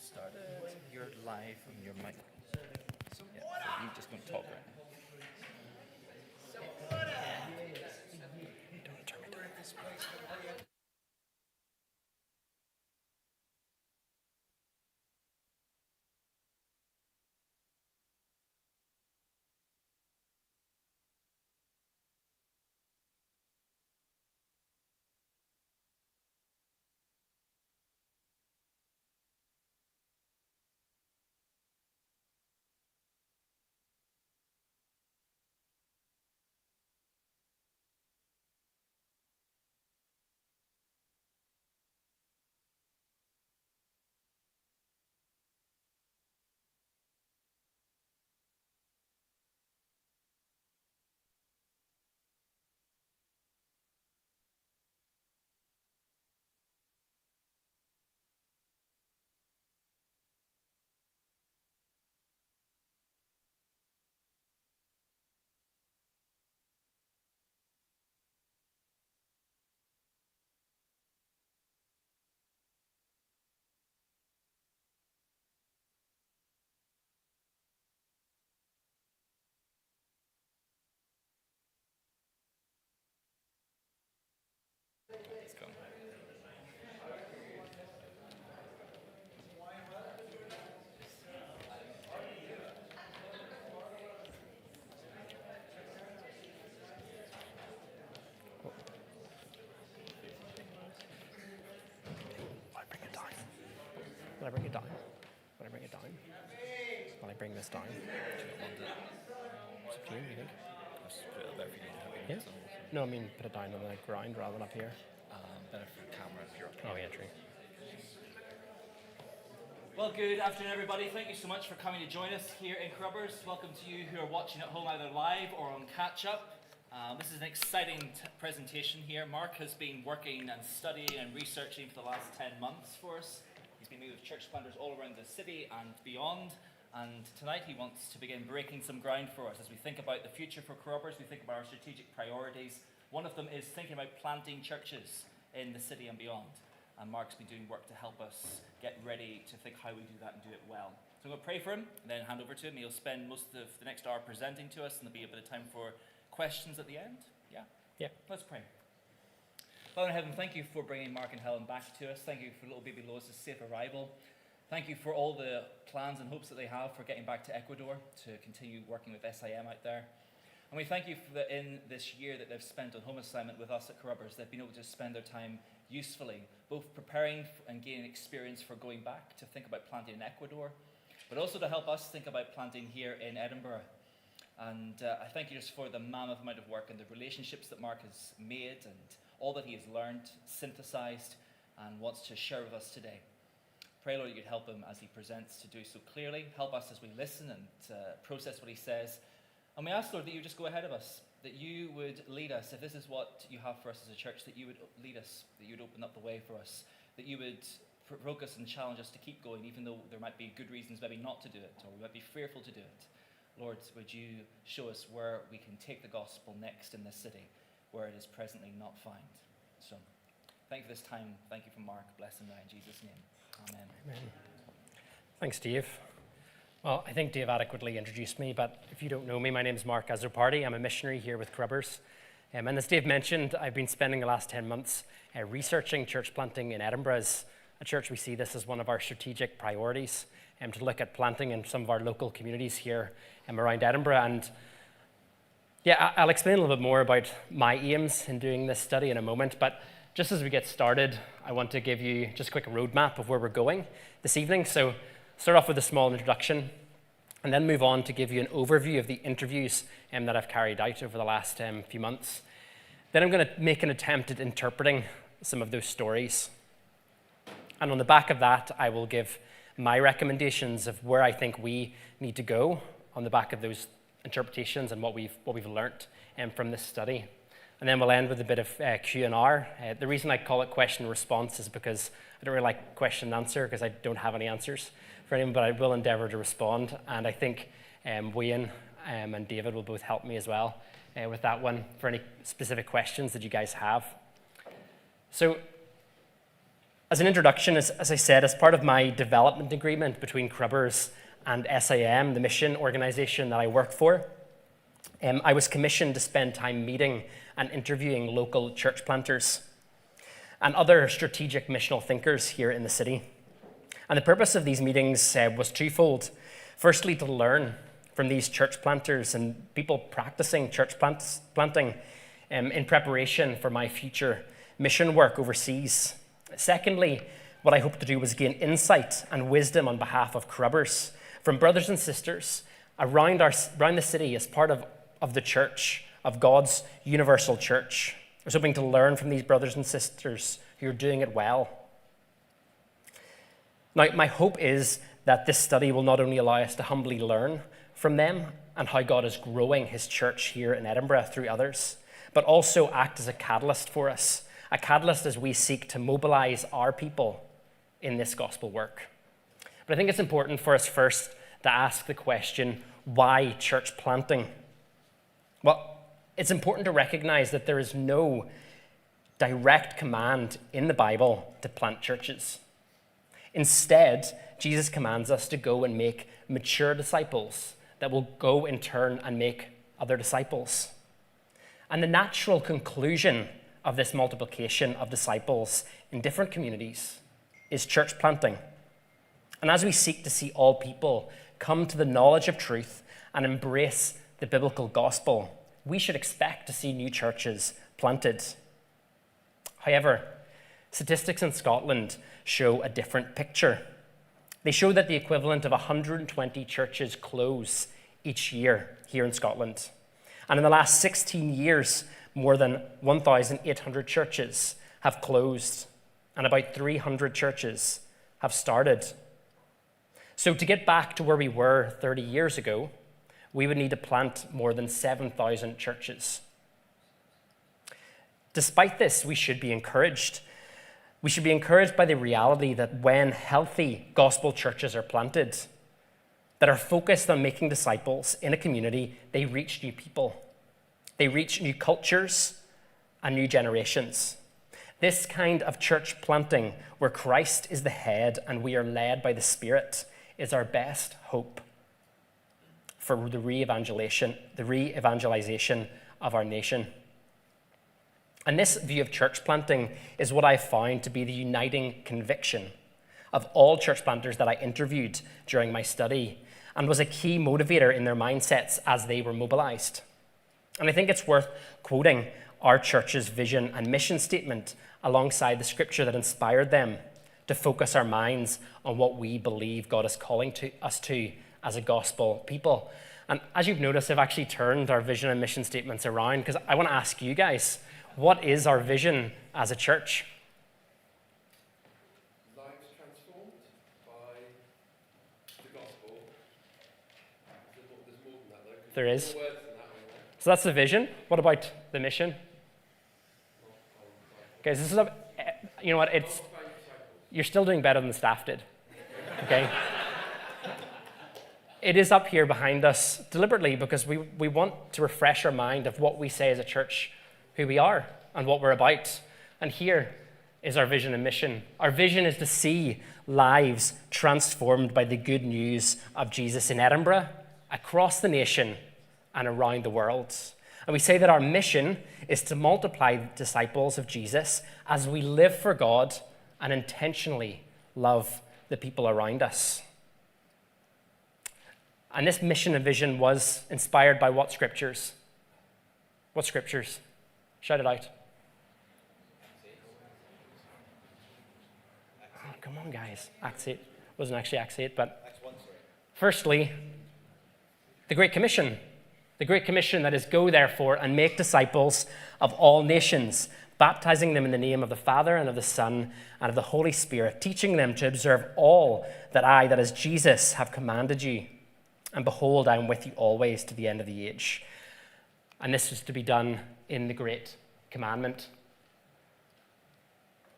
started. You're live on your mic. So you just going to talk right now. Don't turn me down at this point. Let's go. I bring it down. Will I bring it down? Will I bring it down? Will I bring this down? Do you want it? It's up to you, you think? Let's put it there for you to have it. Yeah. No, I mean put it down on the ground rather than up here. Better for the camera if you're up here. Oh yeah, true. Well, good afternoon, everybody. Thank you so much for coming to join us here in Crubbers. Welcome to you who are watching at home either live or on catch-up. This is an exciting presentation here. Mark has been working and studying and researching for the last 10 months for us. He's been meeting with church planters all around the city and beyond. And tonight he wants to begin breaking some ground for us as we think about the future for Crubbers. We think about our strategic priorities. One of them is thinking about planting churches in the city and beyond. And Mark's been doing work to help us get ready to think how we do that and do it well. So I'm going to pray for him and then hand over to him. He'll spend most of the next hour presenting to us, and there'll be a bit of time for questions at the end. Yeah? Yeah. Let's pray. Father in heaven, thank you for bringing Mark and Helen back to us. Thank you for little baby Lois' safe arrival. Thank you for all the plans and hopes that they have for getting back to Ecuador to continue working with SIM out there. And we thank you for that in this year that they've spent on home assignment with us at Crubbers, they've been able to spend their time usefully, both preparing and gaining experience for going back to think about planting in Ecuador, but also to help us think about planting here in Edinburgh. And I thank you just for the mammoth amount of work and the relationships that Mark has made and all that he has learned, synthesized, and wants to share with us today. Pray, Lord, that you'd help him as he presents to do so clearly. Help us as we listen and process what he says. And we ask, Lord, that you just go ahead of us, that you would lead us. If this is what you have for us as a church, that you would lead us, that you would open up the way for us, that you would provoke us and challenge us to keep going, even though there might be good reasons maybe not to do it, or we might be fearful to do it. Lord, would you show us where we can take the gospel next in this city, where it is presently not found. So, thank you for this time. Thank you for Mark. Bless him now in Jesus' name. Amen. Amen. Thanks, Dave. Well, I think Dave adequately introduced me, but if you don't know me, my name is Mark Azzopardi. I'm a missionary here with Crubbers. And as Dave mentioned, I've been spending the last 10 months researching church planting in Edinburgh. As a church, we see this as one of our strategic priorities, to look at planting in some of our local communities here around Edinburgh. And yeah, I'll explain a little bit more about my aims in doing this study in a moment, but just as we get started, I want to give you just a quick roadmap of where we're going this evening. So start off with a small introduction, and then move on to give you an overview of the interviews that I've carried out over the last few months. Then I'm going to make an attempt at interpreting some of those stories. And on the back of that, I will give my recommendations of where I think we need to go on the back of those interpretations and what we've learnt from this study. And then we'll end with a bit of Q&R. The reason I call it question and response is because I don't really like question and answer, because I don't have any answers for anyone, but I will endeavour to respond. And I think Wayne and David will both help me as well with that one for any specific questions that you guys have. So As an introduction, as I said, as part of my development agreement between Crubbers and SIM, the mission organization that I work for, I was commissioned to spend time meeting and interviewing local church planters and other strategic missional thinkers here in the city. And the purpose of these meetings was twofold. Firstly, to learn from these church planters and people practicing church planting in preparation for my future mission work overseas. Secondly, what I hoped to do was gain insight and wisdom on behalf of Crubbers from brothers and sisters around the city as part of the church, of God's universal church. I was hoping to learn from these brothers and sisters who are doing it well. Now, my hope is that this study will not only allow us to humbly learn from them and how God is growing his church here in Edinburgh through others, but also act as a catalyst for us, a catalyst as we seek to mobilize our people in this gospel work. But I think it's important for us first to ask the question, why church planting? Well, it's important to recognize that there is no direct command in the Bible to plant churches. Instead, Jesus commands us to go and make mature disciples that will go in turn and make other disciples. And the natural conclusion of this multiplication of disciples in different communities is church planting. And as we seek to see all people come to the knowledge of truth and embrace the biblical gospel, we should expect to see new churches planted. However, statistics in Scotland show a different picture. They show that the equivalent of 120 churches close each year here in Scotland. And in the last 16 years, more than 1,800 churches have closed, and about 300 churches have started. So to get back to where we were 30 years ago, we would need to plant more than 7,000 churches. Despite this, we should be encouraged. We should be encouraged by the reality that when healthy gospel churches are planted, that are focused on making disciples in a community, they reach new people. They reach new cultures and new generations. This kind of church planting, where Christ is the head and we are led by the Spirit, is our best hope for the re-evangelization of our nation. And this view of church planting is what I found to be the uniting conviction of all church planters that I interviewed during my study, and was a key motivator in their mindsets as they were mobilized. And I think it's worth quoting our church's vision and mission statement alongside the scripture that inspired them to focus our minds on what we believe God is calling us to as a gospel people. And as you've noticed, I've actually turned our vision and mission statements around because I want to ask you guys, what is our vision as a church? Lives transformed by the gospel. There's more than that, though. There is. More words than that one there. So that's the vision. What about the mission? Guys, this is you know what? You're still doing better than the staff did. Okay. It is up here behind us deliberately because we want to refresh our mind of what we say as a church, who we are and what we're about. And here is our vision and mission. Our vision is to see lives transformed by the good news of Jesus in Edinburgh, across the nation, and around the world. And we say that our mission is to multiply disciples of Jesus as we live for God and intentionally love the people around us. And this mission and vision was inspired by what scriptures? What scriptures? Shout it out. Oh, come on, guys. Acts 8. Wasn't actually Acts 8, but firstly, the Great Commission. The Great Commission that is, go therefore and make disciples of all nations, baptizing them in the name of the Father and of the Son and of the Holy Spirit, teaching them to observe all that I, that is Jesus, have commanded you. And behold, I am with you always to the end of the age. And this was to be done in the Great Commandment.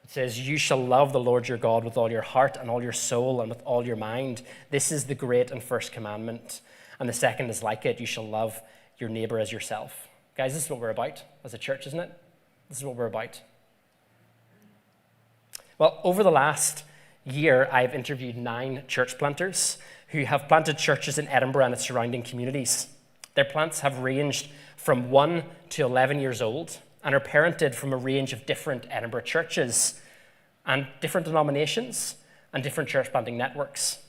It says, you shall love the Lord your God with all your heart and all your soul and with all your mind. This is the great and first commandment. And the second is like it, you shall love your neighbor as yourself. Guys, this is what we're about as a church, isn't it? This is what we're about. Well, over the last year, I've interviewed 9 church planters who have planted churches in Edinburgh and its surrounding communities. Their plants have ranged from 1 to 11 years old and are parented from a range of different Edinburgh churches and different denominations and different church planting networks.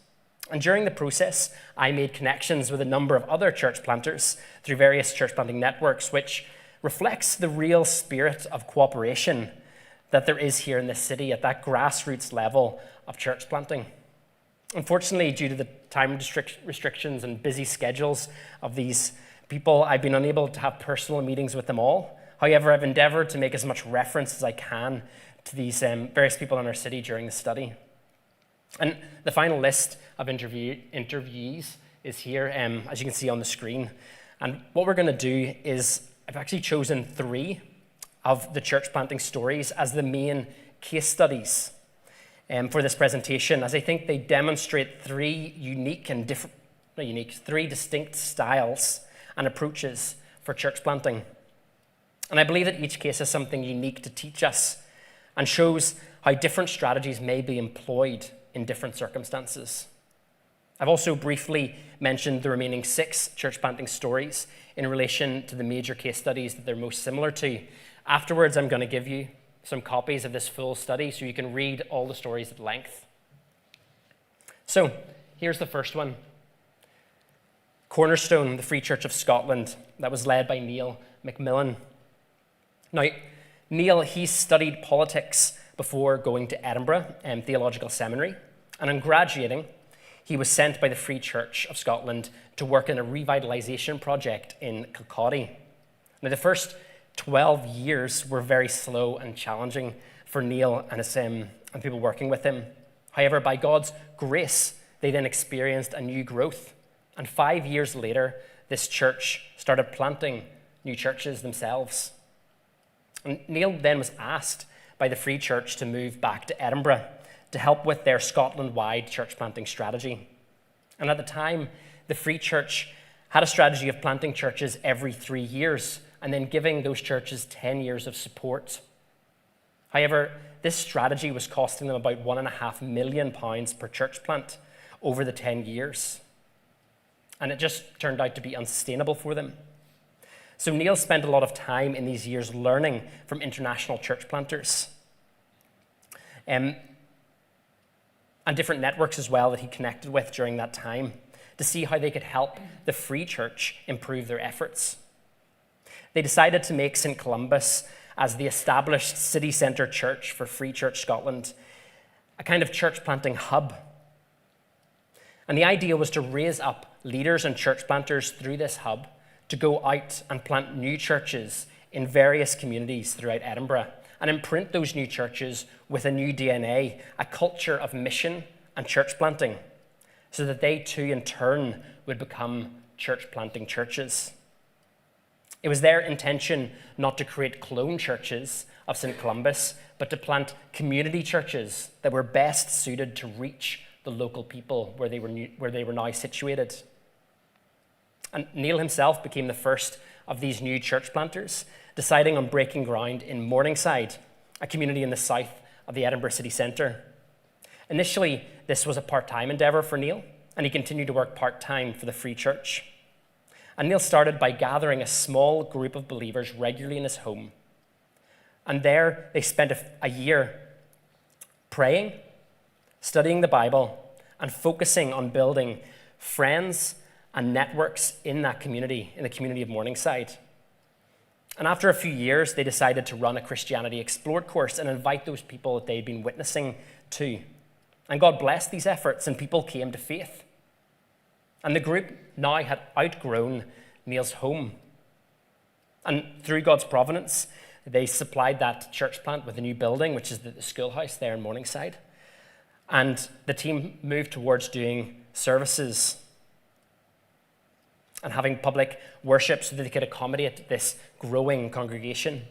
And during the process, I made connections with a number of other church planters through various church planting networks, which reflects the real spirit of cooperation that there is here in this city at that grassroots level of church planting. Unfortunately, due to the time restrictions and busy schedules of these people, I've been unable to have personal meetings with them all. However, I've endeavored to make as much reference as I can to these various people in our city during the study. And the final list of interviewees is here, as you can see on the screen. And what we're going to do is, I've actually chosen 3 of the church planting stories as the main case studies for this presentation, as I think they demonstrate 3 distinct styles and approaches for church planting. And I believe that each case has something unique to teach us and shows how different strategies may be employed in different circumstances. I've also briefly mentioned the remaining 6 church planting stories in relation to the major case studies that they're most similar to. Afterwards, I'm going to give you some copies of this full study so you can read all the stories at length. So, here's the first one. Cornerstone, the Free Church of Scotland, that was led by Neil Macmillan. Now, Neil, he studied politics before going to Edinburgh Theological Seminary, and on graduating, he was sent by the Free Church of Scotland to work in a revitalisation project in Kilcotty. Now, the first 12 years were very slow and challenging for Neil and his and people working with him. However, by God's grace, they then experienced a new growth. And 5 years later, this church started planting new churches themselves. And Neil then was asked by the Free Church to move back to Edinburgh to help with their Scotland-wide church planting strategy. And at the time, the Free Church had a strategy of planting churches every 3 years and then giving those churches 10 years of support. However, this strategy was costing them about £1.5 million per church plant over the 10 years. And it just turned out to be unsustainable for them. So Neil spent a lot of time in these years learning from international church planters and different networks as well that he connected with during that time to see how they could help the Free Church improve their efforts. They decided to make St. Columba's as the established city centre church for Free Church Scotland, a kind of church planting hub. And the idea was to raise up leaders and church planters through this hub to go out and plant new churches in various communities throughout Edinburgh and imprint those new churches with a new DNA, a culture of mission and church planting, so that they too in turn would become church planting churches. It was their intention not to create clone churches of St. Columba's, but to plant community churches that were best suited to reach the local people where they were now situated. And Neil himself became the first of these new church planters, deciding on breaking ground in Morningside, a community in the south of the Edinburgh city centre. Initially, this was a part-time endeavour for Neil, and he continued to work part-time for the Free Church. And Neil started by gathering a small group of believers regularly in his home. And there they spent a year praying, studying the Bible, and focusing on building friends and networks in that community, in the community of Morningside. And after a few years, they decided to run a Christianity Explored course and invite those people that they'd been witnessing to. And God blessed these efforts, and people came to faith. And the group now had outgrown Neil's home. And through God's providence, they supplied that church plant with a new building, which is the schoolhouse there in Morningside. And the team moved towards doing services and having public worship so that they could accommodate this growing congregation.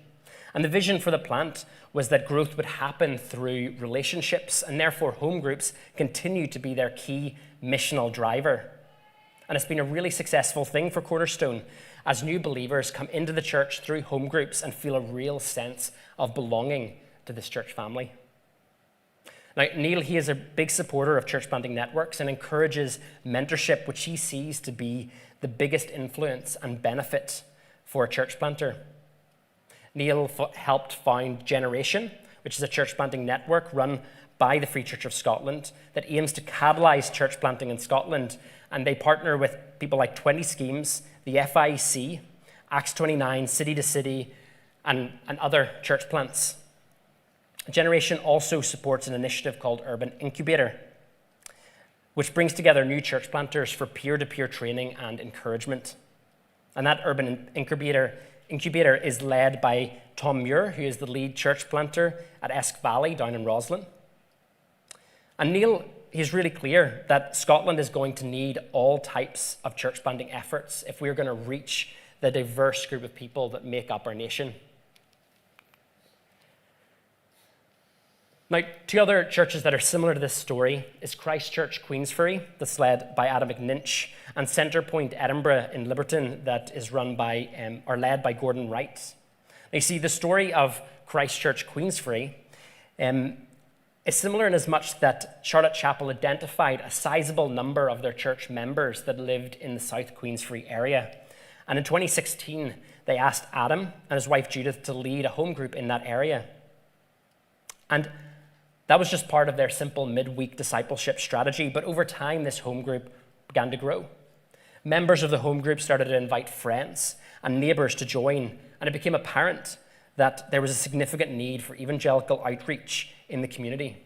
And the vision for the plant was that growth would happen through relationships, and therefore home groups continue to be their key missional driver. And it's been a really successful thing for Cornerstone as new believers come into the church through home groups and feel a real sense of belonging to this church family. Now, Neil, he is a big supporter of church planting networks and encourages mentorship, which he sees to be the biggest influence and benefit for a church planter. Neil helped found Generation, which is a church planting network run by the Free Church of Scotland that aims to catalyse church planting in Scotland. And they partner with people like 20 Schemes, the FIC, Acts 29, City to City, and other church plants. Generation also supports an initiative called Urban Incubator, which brings together new church planters for peer-to-peer training and encouragement. And that Urban Incubator is led by Tom Muir, who is the lead church planter at Esk Valley down in Roslin. And Neil, he's really clear that Scotland is going to need all types of church planting efforts if we're going to reach the diverse group of people that make up our nation. Now, two other churches that are similar to this story is Christ Church Queensferry, that's led by Adam McNinch, and Centrepoint Edinburgh in Liberton, that is run by or led by Gordon Wright. Now, you see, the story of Christ Church Queensferry is similar in as much that Charlotte Chapel identified a sizable number of their church members that lived in the South Queensferry area. And in 2016, they asked Adam and his wife Judith to lead a home group in that area. And that was just part of their simple midweek discipleship strategy, but over time, this home group began to grow. Members of the home group started to invite friends and neighbours to join, and it became apparent that there was a significant need for evangelical outreach in the community.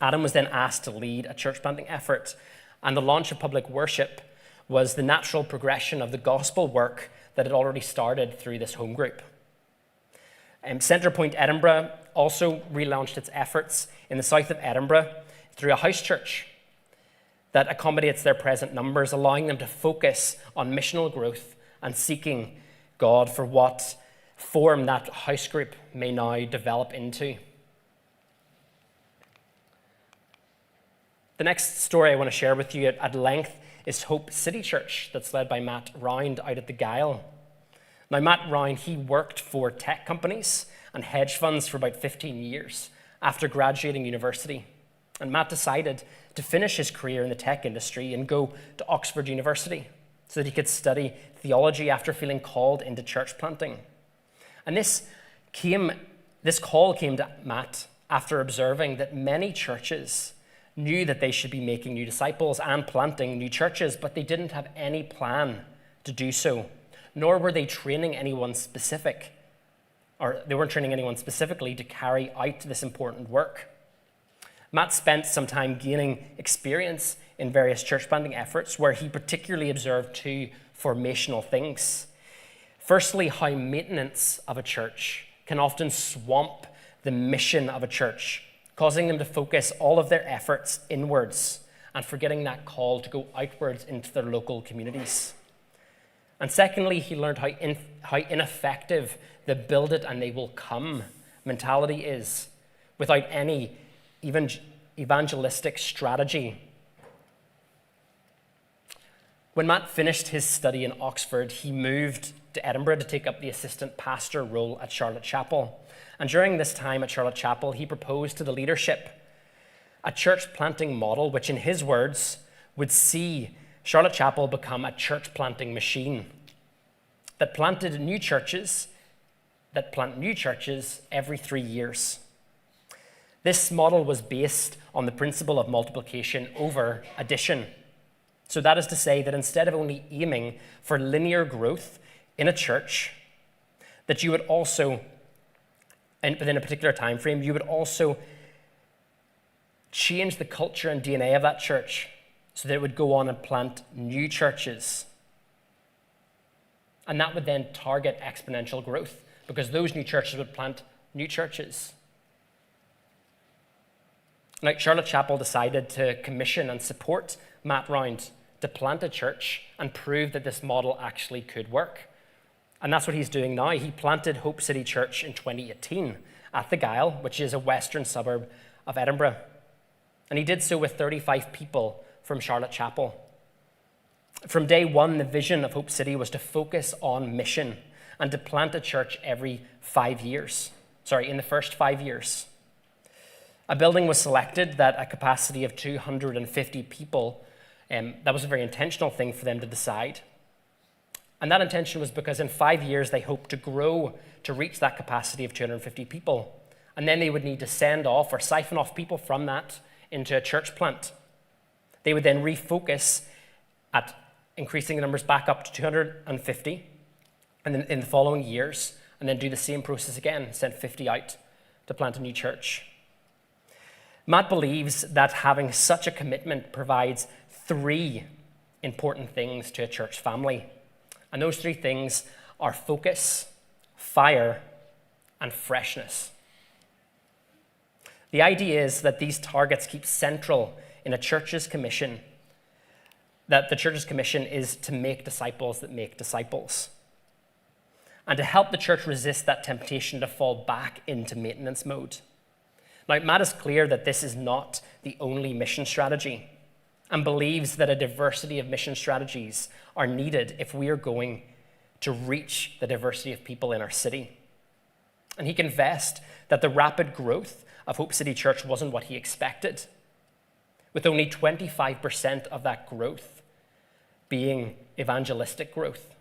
Adam was then asked to lead a church planting effort, and the launch of public worship was the natural progression of the gospel work that had already started through this home group. Centrepoint Edinburgh also relaunched its efforts in the south of Edinburgh through a house church that accommodates their present numbers, allowing them to focus on missional growth and seeking God for what form that house group may now develop into. The next story I want to share with you at length is Hope City Church, that's led by Matt Round out at the Gyle. Now, Matt Round, he worked for tech companies and hedge funds for about 15 years after graduating university. And Matt decided to finish his career in the tech industry and go to Oxford University so that he could study theology after feeling called into church planting. And this call came to Matt after observing that many churches knew that they should be making new disciples and planting new churches, but they didn't have any plan to do so, nor were they training anyone specific, or they weren't training anyone specifically to carry out this important work. Matt spent some time gaining experience in various church planting efforts where he particularly observed two formational things. Firstly, how maintenance of a church can often swamp the mission of a church, causing them to focus all of their efforts inwards and forgetting that call to go outwards into their local communities. And secondly, he learned how ineffective the build it and they will come mentality is without any evangelistic strategy. When Matt finished his study in Oxford, he moved to Edinburgh to take up the assistant pastor role at Charlotte Chapel. And during this time at Charlotte Chapel, he proposed to the leadership a church planting model, which in his words would see Charlotte Chapel become a church planting machine that plant new churches every 3 years. This model was based on the principle of multiplication over addition. So that is to say that instead of only aiming for linear growth in a church, that you would also, and within a particular time frame, you would also change the culture and DNA of that church so that it would go on and plant new churches. And that would then target exponential growth because those new churches would plant new churches. Now, Charlotte Chapel decided to commission and support Matt Round to plant a church and prove that this model actually could work. And that's what he's doing now. He planted Hope City Church in 2018 at the Gyle, which is a western suburb of Edinburgh. And he did so with 35 people from Charlotte Chapel. From day one, the vision of Hope City was to focus on mission and to plant a church every 5 years. In the first 5 years. A building was selected that a capacity of 250 people, that was a very intentional thing for them to decide. And that intention was because in 5 years they hoped to grow to reach that capacity of 250 people. And then they would need to send off or siphon off people from that into a church plant. They would then refocus at increasing the numbers back up to 250, and then in the following years, and then do the same process again, send 50 out to plant a new church. Matt believes that having such a commitment provides 3 important things to a church family. And those 3 things are focus, fire, and freshness. The idea is that these targets keep central in a church's commission, that the church's commission is to make disciples that make disciples, and to help the church resist that temptation to fall back into maintenance mode. Now, Matt is clear that this is not the only mission strategy, and believes that a diversity of mission strategies are needed if we are going to reach the diversity of people in our city. And he confessed that the rapid growth of Hope City Church wasn't what he expected, with only 25% of that growth being evangelistic growth,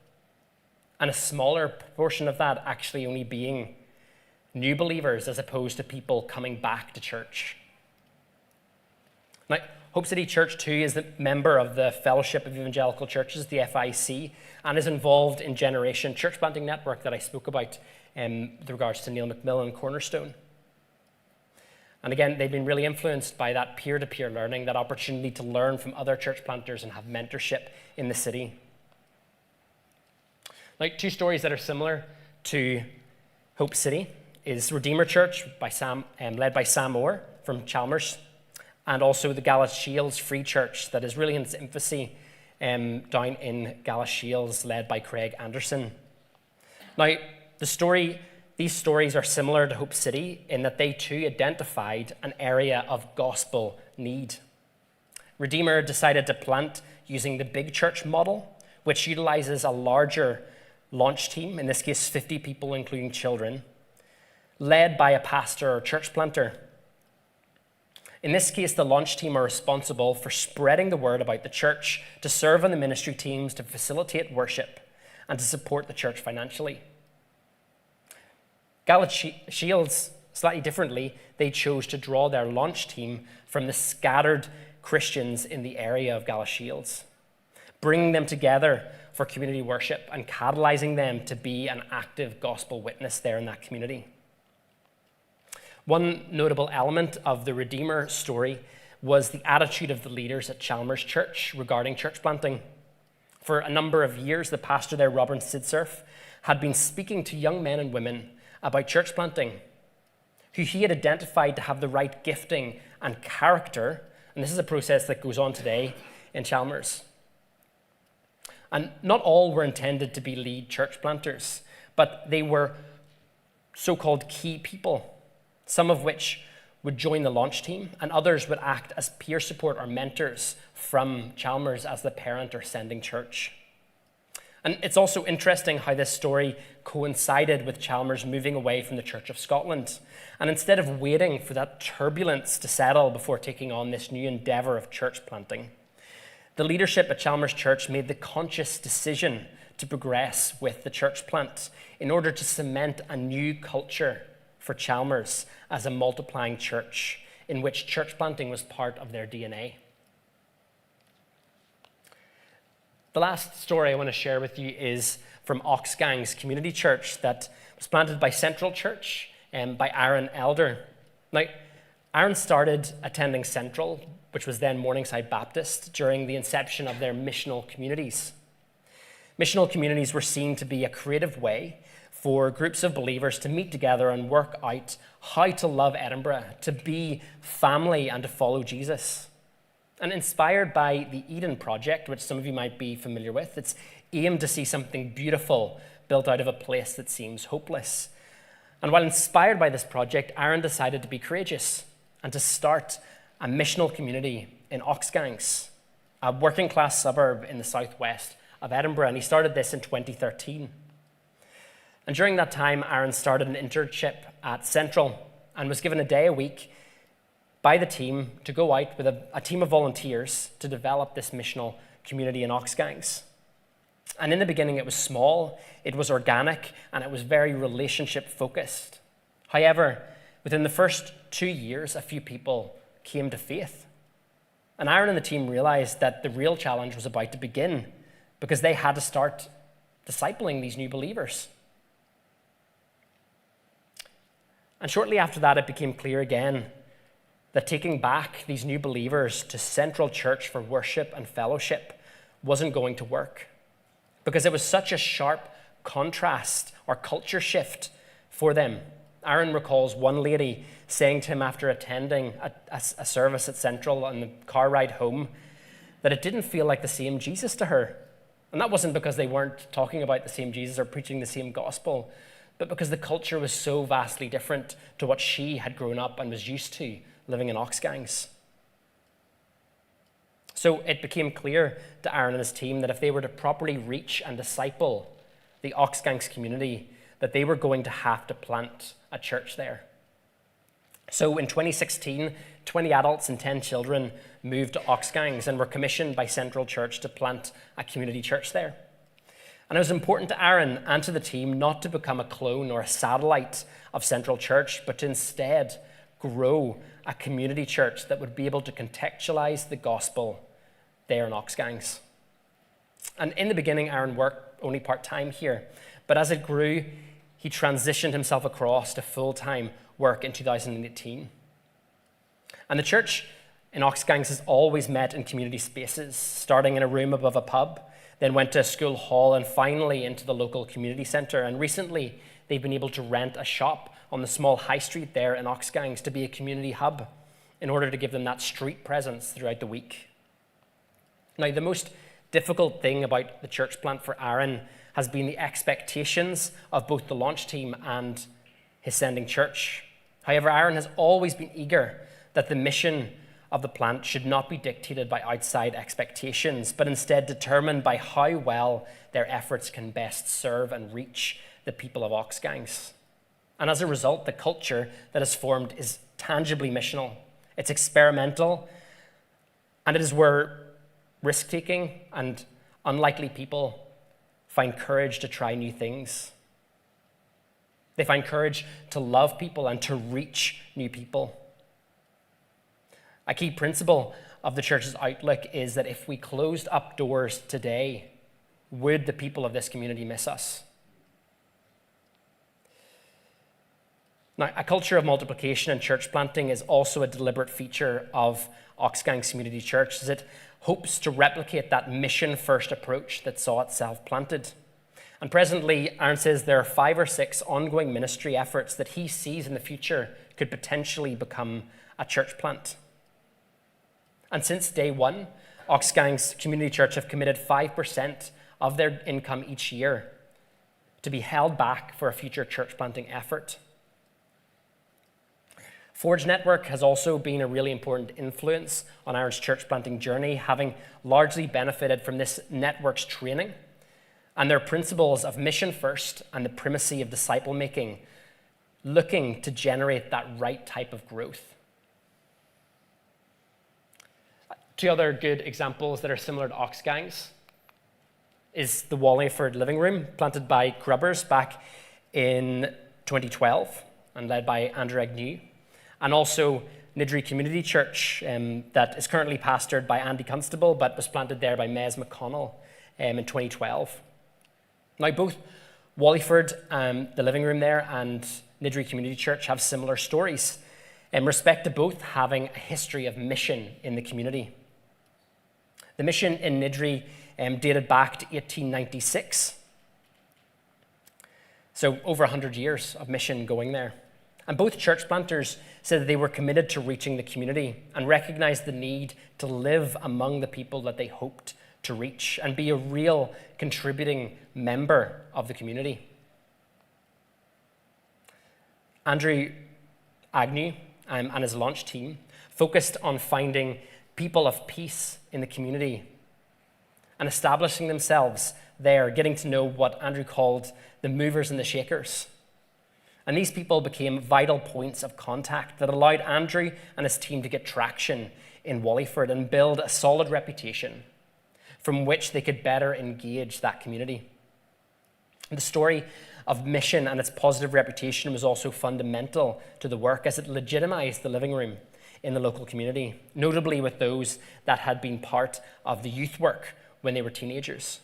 and a smaller proportion of that actually only being new believers as opposed to people coming back to church. Now, Hope City Church, too, is a member of the Fellowship of Evangelical Churches, the FIC, and is involved in Generation Church Planting Network that I spoke about with regards to Neil McMillan Cornerstone. And again, they've been really influenced by that peer-to-peer learning, that opportunity to learn from other church planters and have mentorship in the city. Like 2 stories that are similar to Hope City is Redeemer Church led by Sam Moore from Chalmers, and also the Gala Shields Free Church that is really in its infancy down in Gala Shields, led by Craig Anderson. Now, these stories are similar to Hope City in that they too identified an area of gospel need. Redeemer decided to plant using the big church model, which utilizes a larger launch team, in this case 50 people including children, led by a pastor or church planter. In this case, the launch team are responsible for spreading the word about the church, to serve on the ministry teams, to facilitate worship, and to support the church financially. Gala Shields, slightly differently, they chose to draw their launch team from the scattered Christians in the area of Gala Shields, bringing them together for community worship and catalyzing them to be an active gospel witness there in that community. One notable element of the Redeemer story was the attitude of the leaders at Chalmers Church regarding church planting. For a number of years, the pastor there, Robert Sidsurf, had been speaking to young men and women about church planting, who he had identified to have the right gifting and character, and this is a process that goes on today in Chalmers. And not all were intended to be lead church planters, but they were so-called key people, some of which would join the launch team, and others would act as peer support or mentors from Chalmers as the parent or sending church. And it's also interesting how this story coincided with Chalmers moving away from the Church of Scotland. And instead of waiting for that turbulence to settle before taking on this new endeavor of church planting, the leadership at Chalmers Church made the conscious decision to progress with the church plant in order to cement a new culture for Chalmers as a multiplying church in which church planting was part of their DNA. The last story I want to share with you is from Oxgangs Community Church that was planted by Central Church and by Aaron Elder. Now, Aaron started attending Central, which was then Morningside Baptist, during the inception of their missional communities. Missional communities were seen to be a creative way for groups of believers to meet together and work out how to love Edinburgh, to be family and to follow Jesus. And inspired by the Eden Project, which some of you might be familiar with, it's aimed to see something beautiful built out of a place that seems hopeless. And while inspired by this project, Aaron decided to be courageous and to start a missional community in Oxgangs, a working class suburb in the southwest of Edinburgh. And he started this in 2013. And during that time, Aaron started an internship at Central and was given a day a week by the team to go out with a team of volunteers to develop this missional community in Oxgangs. And in the beginning, it was small, it was organic, and it was very relationship focused. However, within the first 2 years, a few people came to faith. And Aaron and the team realized that the real challenge was about to begin because they had to start discipling these new believers. And shortly after that, it became clear again that taking back these new believers to Central Church for worship and fellowship wasn't going to work because it was such a sharp contrast or culture shift for them. Aaron recalls one lady saying to him after attending a service at Central on the car ride home that it didn't feel like the same Jesus to her. And that wasn't because they weren't talking about the same Jesus or preaching the same gospel, but because the culture was so vastly different to what she had grown up and was used to living in Oxgangs. So it became clear to Aaron and his team that if they were to properly reach and disciple the Oxgangs community, that they were going to have to plant a church there. So in 2016, 20 adults and 10 children moved to Oxgangs and were commissioned by Central Church to plant a community church there. And it was important to Aaron and to the team not to become a clone or a satellite of Central Church, but to instead grow a community church that would be able to contextualize the gospel there in Oxgangs. And in the beginning, Aaron worked only part-time here, but as it grew, he transitioned himself across to full-time work in 2018. And the church in Oxgangs has always met in community spaces, starting in a room above a pub, then went to a school hall, and finally into the local community centre. And recently, they've been able to rent a shop on the small high street there in Oxgangs to be a community hub in order to give them that street presence throughout the week. Now, the most difficult thing about the church plant for Aaron has been the expectations of both the launch team and his sending church. However, Aaron has always been eager that the mission of the plant should not be dictated by outside expectations, but instead determined by how well their efforts can best serve and reach the people of Oxgangs. And as a result, the culture that is formed is tangibly missional. It's experimental, and it is where risk-taking and unlikely people find courage to try new things. They find courage to love people and to reach new people. A key principle of the church's outlook is that if we closed up doors today, would the people of this community miss us? Now, a culture of multiplication and church planting is also a deliberate feature of Oxgangs Community Church, as it hopes to replicate that mission-first approach that saw itself planted. And presently, Aaron says there are 5 or 6 ongoing ministry efforts that he sees in the future could potentially become a church plant. And since day one, Oxgangs Community Church have committed 5% of their income each year to be held back for a future church planting effort. Forge Network has also been a really important influence on Aaron's church planting journey, having largely benefited from this network's training and their principles of mission first and the primacy of disciple making, looking to generate that right type of growth. 2 other good examples that are similar to Oxgangs is the Wallingford Living Room, planted by Grubbers back in 2012 and led by Andrew Agnew, and also Niddry Community Church that is currently pastored by Andy Constable, but was planted there by Mez McConnell in 2012. Now, both Wallingford, the Living Room there, and Niddry Community Church have similar stories in respect to both having a history of mission in the community. The mission in Niddry dated back to 1896. So over 100 years of mission going there. And both church planters said that they were committed to reaching the community and recognized the need to live among the people that they hoped to reach and be a real contributing member of the community. Andrew Agnew and his launch team focused on finding people of peace in the community and establishing themselves there, getting to know what Andrew called the movers and the shakers. And these people became vital points of contact that allowed Andrew and his team to get traction in Wallyford and build a solid reputation from which they could better engage that community. The story of mission and its positive reputation was also fundamental to the work as it legitimized the living room in the local community, notably with those that had been part of the youth work when they were teenagers.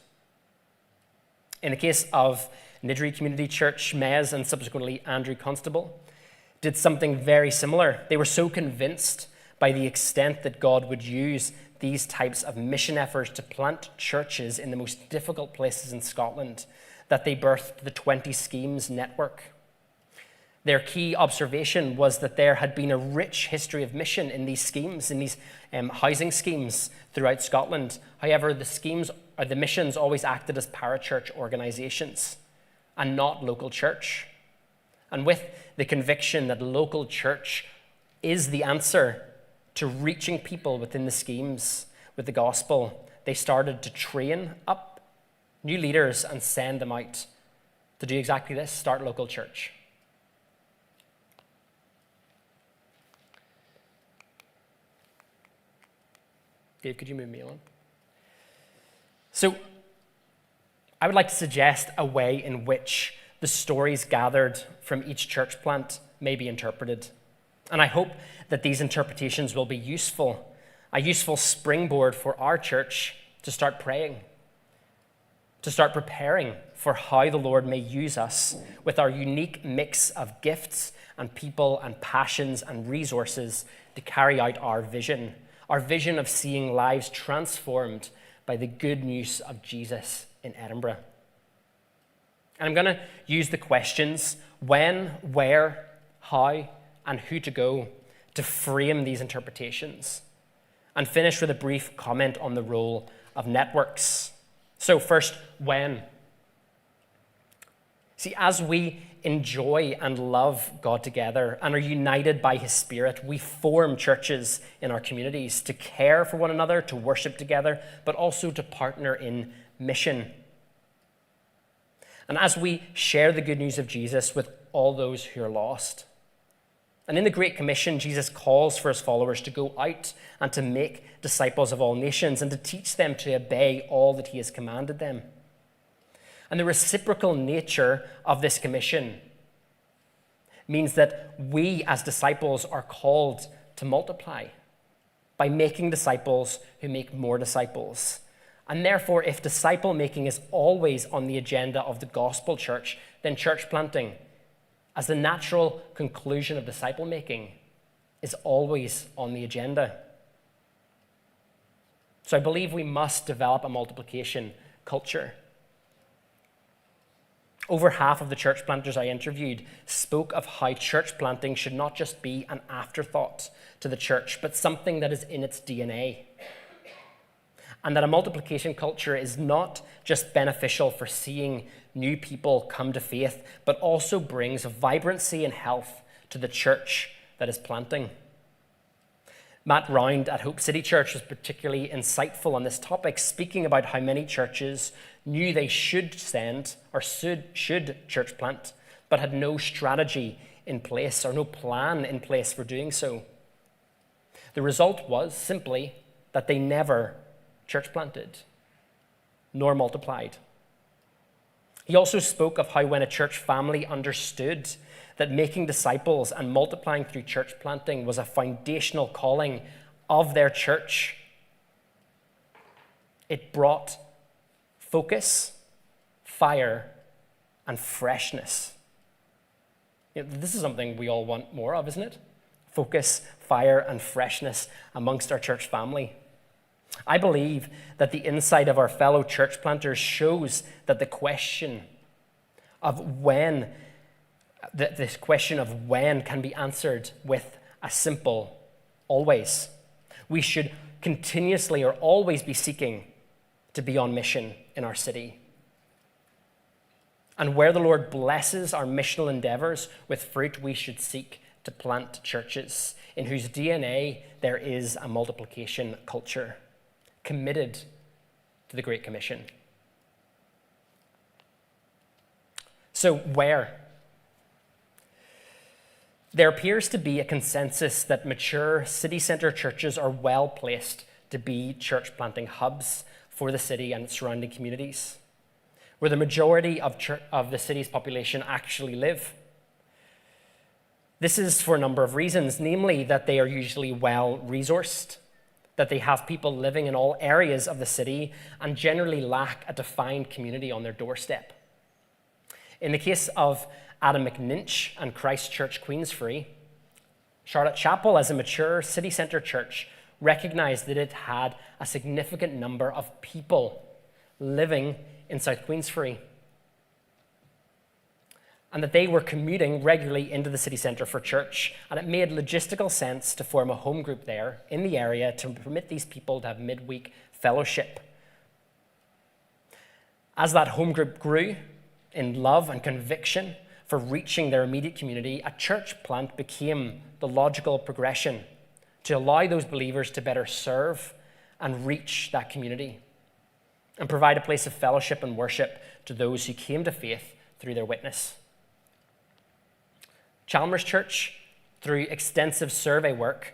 In the case of Niddry Community Church, Mez and subsequently Andrew Constable did something very similar. They were so convinced by the extent that God would use these types of mission efforts to plant churches in the most difficult places in Scotland that they birthed the 20 Schemes network. Their key observation was that there had been a rich history of mission in these schemes, in these housing schemes throughout Scotland. However, the missions always acted as parachurch organizations and not local church. And with the conviction that local church is the answer to reaching people within the schemes with the gospel, they started to train up new leaders and send them out to do exactly this, start local church. Dave, could you move me on? So, I would like to suggest a way in which the stories gathered from each church plant may be interpreted. And I hope that these interpretations will be useful, a useful springboard for our church to start praying, to start preparing for how the Lord may use us with our unique mix of gifts and people and passions and resources to carry out our vision of seeing lives transformed by the good news of Jesus in Edinburgh. And I'm going to use the questions when, where, how, and who to go to frame these interpretations, and finish with a brief comment on the role of networks. So first, when? See, as we enjoy and love God together and are united by his Spirit, we form churches in our communities to care for one another, to worship together, but also to partner in mission. And as we share the good news of Jesus with all those who are lost. And in the Great Commission, Jesus calls for his followers to go out and to make disciples of all nations and to teach them to obey all that he has commanded them. And the reciprocal nature of this commission means that we as disciples are called to multiply by making disciples who make more disciples. And therefore, if disciple making is always on the agenda of the gospel church, then church planting, as the natural conclusion of disciple making, is always on the agenda. So I believe we must develop a multiplication culture. Over half of the church planters I interviewed spoke of how church planting should not just be an afterthought to the church, but something that is in its DNA. And that a multiplication culture is not just beneficial for seeing new people come to faith, but also brings vibrancy and health to the church that is planting. Matt Round at Hope City Church was particularly insightful on this topic, speaking about how many churches knew they should send or should church plant, but had no strategy in place or no plan in place for doing so. The result was simply that they never church planted, nor multiplied. He also spoke of how when a church family understood that making disciples and multiplying through church planting was a foundational calling of their church, it brought focus, fire, and freshness. This is something we all want more of, isn't it? Focus, fire, and freshness amongst our church family. I believe that the insight of our fellow church planters shows that this question of when can be answered with a simple always. We should continuously or always be seeking to be on mission in our city. And where the Lord blesses our missional endeavors with fruit, we should seek to plant churches in whose DNA there is a multiplication culture, committed to the Great Commission. So where? there appears to be a consensus that mature city centre churches are well placed to be church planting hubs for the city and its surrounding communities, where the majority of the city's population actually live. This is for a number of reasons, namely that they are usually well resourced, that they have people living in all areas of the city, and generally lack a defined community on their doorstep. In the case of Adam McNinch and Christ Church Queensferry, Charlotte Chapel, as a mature city centre church, recognised that it had a significant number of people living in South Queensferry, and that they were commuting regularly into the city centre for church, and it made logistical sense to form a home group there in the area to permit these people to have midweek fellowship. As that home group grew in love and conviction for reaching their immediate community, a church plant became the logical progression to allow those believers to better serve and reach that community and provide a place of fellowship and worship to those who came to faith through their witness. Chalmers Church, through extensive survey work,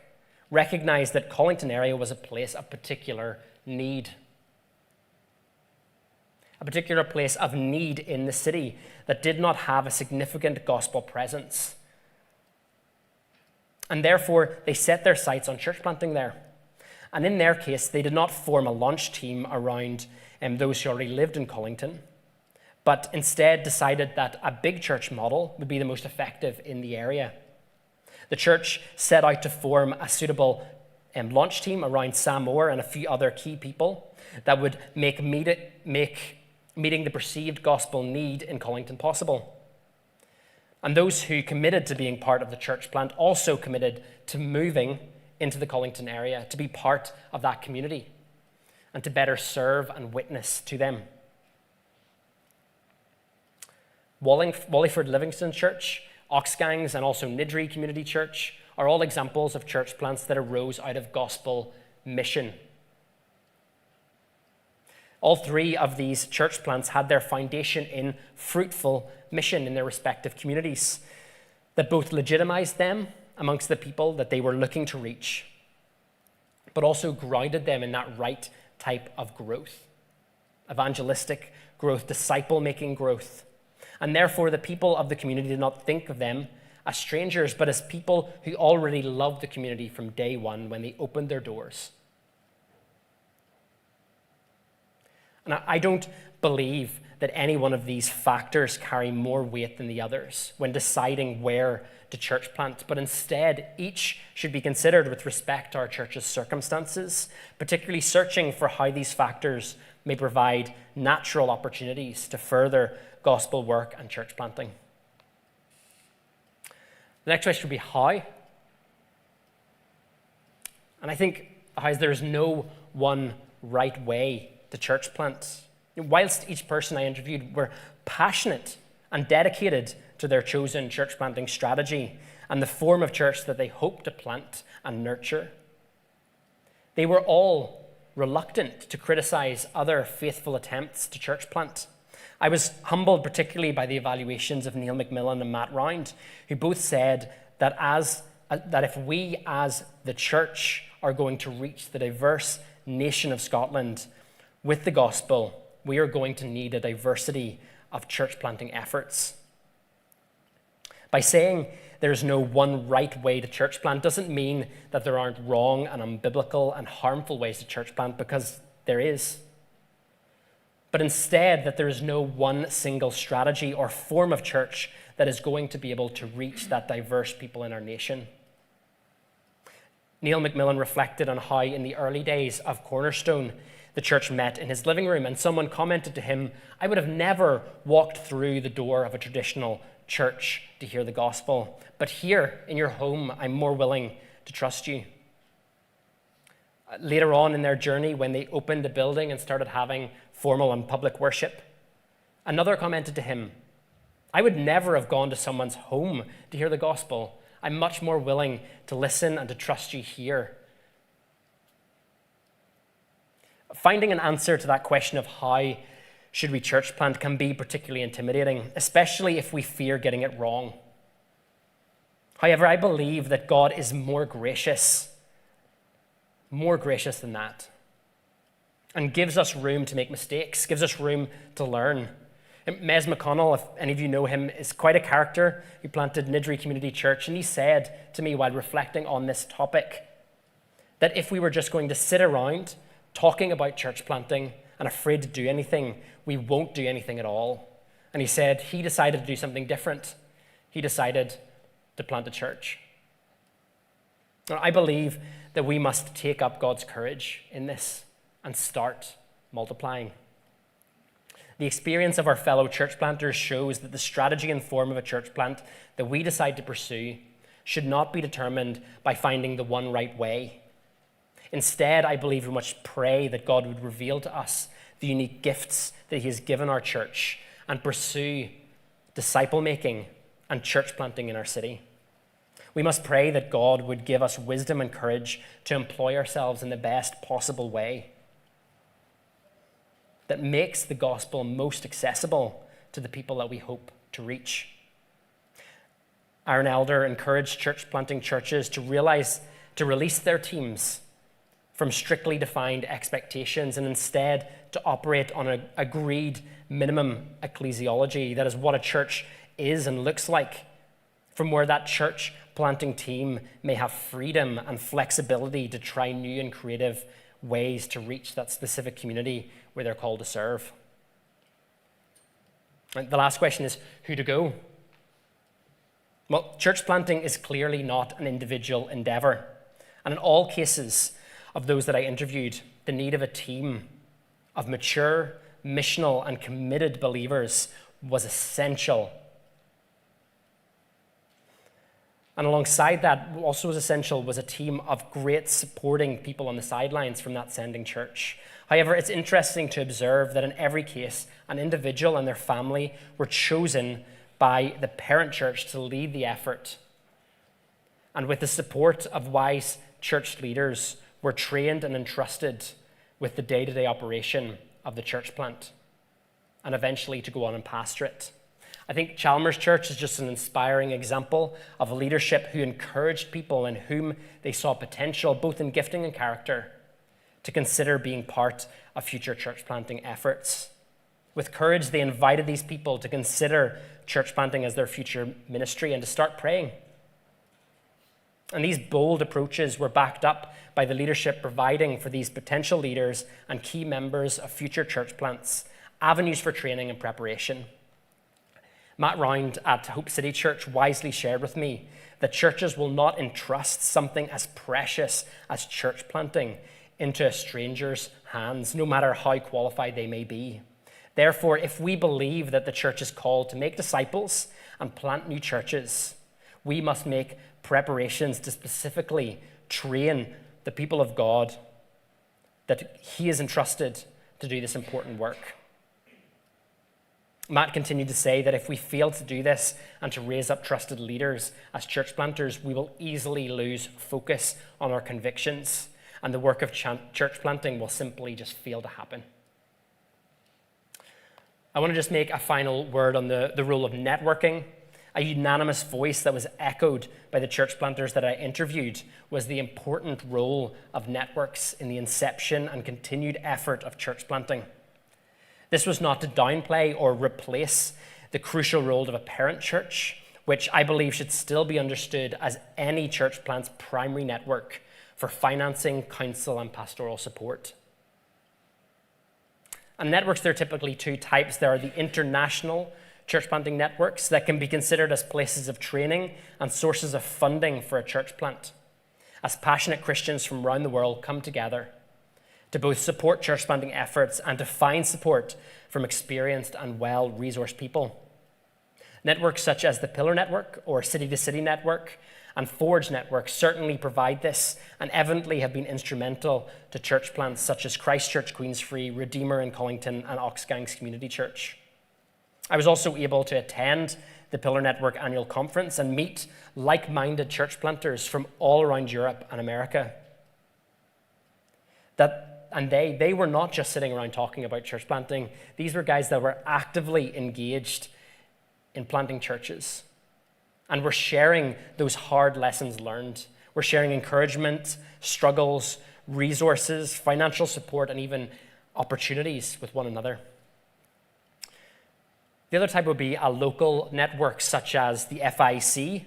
recognized that Collington area was a place of particular need. A particular place of need in the city that did not have a significant gospel presence. And therefore, they set their sights on church planting there. And in their case, they did not form a launch team around those who already lived in Collington, but instead decided that a big church model would be the most effective in the area. The church set out to form a suitable launch team around Sam Moore and a few other key people that would make meeting the perceived gospel need in Collington possible. And those who committed to being part of the church plant also committed to moving into the Collington area to be part of that community and to better serve and witness to them. Wallyford Livingston Church, Oxgangs, and also Niddry Community Church are all examples of church plants that arose out of gospel mission. All three of these church plants had their foundation in fruitful mission in their respective communities that both legitimized them amongst the people that they were looking to reach, but also grounded them in that right type of growth, evangelistic growth, disciple-making growth. And therefore, the people of the community did not think of them as strangers, but as people who already loved the community from day one when they opened their doors. And I don't believe that any one of these factors carry more weight than the others when deciding where to church plant, but instead each should be considered with respect to our church's circumstances, particularly searching for how these factors may provide natural opportunities to further gospel work and church planting. The next question would be how. And I think there is no one right way to church plant. Whilst each person I interviewed were passionate and dedicated to their chosen church planting strategy and the form of church that they hoped to plant and nurture, they were all reluctant to criticize other faithful attempts to church plant. I was humbled particularly by the evaluations of Neil McMillan and Matt Round, who both said that if we as the church are going to reach the diverse nation of Scotland with the gospel, we are going to need a diversity of church planting efforts. By saying there's no one right way to church plant doesn't mean that there aren't wrong and unbiblical and harmful ways to church plant, because there is. But instead, that there is no one single strategy or form of church that is going to be able to reach that diverse people in our nation. Neil McMillan reflected on how in the early days of Cornerstone, the church met in his living room, and someone commented to him, "I would have never walked through the door of a traditional church to hear the gospel, but here in your home, I'm more willing to trust you." Later on in their journey, when they opened the building and started having formal and public worship, another commented to him, "I would never have gone to someone's home to hear the gospel. I'm much more willing to listen and to trust you here." Finding an answer to that question of how should we church plant can be particularly intimidating, especially if we fear getting it wrong. However, I believe that God is more gracious than that, and gives us room to make mistakes, gives us room to learn. Mez McConnell, if any of you know him, is quite a character. He planted Niddrie Community Church, and he said to me while reflecting on this topic that if we were just going to sit around talking about church planting and afraid to do anything, we won't do anything at all. And he said he decided to do something different. He decided to plant a church. Now, I believe that we must take up God's courage in this and start multiplying. The experience of our fellow church planters shows that the strategy and form of a church plant that we decide to pursue should not be determined by finding the one right way. Instead, I believe we must pray that God would reveal to us the unique gifts that he has given our church and pursue disciple making and church planting in our city. We must pray that God would give us wisdom and courage to employ ourselves in the best possible way that makes the gospel most accessible to the people that we hope to reach. Aaron Elder encouraged church planting churches to release their teams from strictly defined expectations and instead to operate on an agreed minimum ecclesiology. That is what a church is and looks like, from where that church planting team may have freedom and flexibility to try new and creative ways to reach that specific community where they're called to serve. And the last question is who to go? Well, church planting is clearly not an individual endeavor. And in all cases of those that I interviewed, the need of a team of mature, missional, and committed believers was essential. And alongside that, also as essential was a team of great supporting people on the sidelines from that sending church. However, it's interesting to observe that in every case, an individual and their family were chosen by the parent church to lead the effort. And with the support of wise church leaders, were trained and entrusted with the day-to-day operation of the church plant and eventually to go on and pastor it. I think Chalmers Church is just an inspiring example of a leadership who encouraged people in whom they saw potential, both in gifting and character, to consider being part of future church planting efforts. With courage, they invited these people to consider church planting as their future ministry and to start praying. And these bold approaches were backed up by the leadership providing for these potential leaders and key members of future church plants avenues for training and preparation. Matt Round at Hope City Church wisely shared with me that churches will not entrust something as precious as church planting into a stranger's hands, no matter how qualified they may be. Therefore, if we believe that the church is called to make disciples and plant new churches, we must make preparations to specifically train the people of God that he is entrusted to do this important work. Matt continued to say that if we fail to do this and to raise up trusted leaders as church planters, we will easily lose focus on our convictions, and the work of church planting will simply just fail to happen. I want to just make a final word on the role of networking. A unanimous voice that was echoed by the church planters that I interviewed was the important role of networks in the inception and continued effort of church planting. This was not to downplay or replace the crucial role of a parent church, which I believe should still be understood as any church plant's primary network for financing, counsel, and pastoral support. And networks, there are typically two types. There are the international church planting networks that can be considered as places of training and sources of funding for a church plant, as passionate Christians from around the world come together to both support church planting efforts and to find support from experienced and well-resourced people. Networks such as the Pillar Network or City to City Network and Forge Network certainly provide this and evidently have been instrumental to church plants such as Christchurch, Queensfree, Redeemer in Collington, and Oxgangs Community Church. I was also able to attend the Pillar Network annual conference and meet like-minded church planters from all around Europe and America. They were not just sitting around talking about church planting. These were guys that were actively engaged in planting churches. And we're sharing those hard lessons learned. We're sharing encouragement, struggles, resources, financial support, and even opportunities with one another. The other type would be a local network such as the FIC,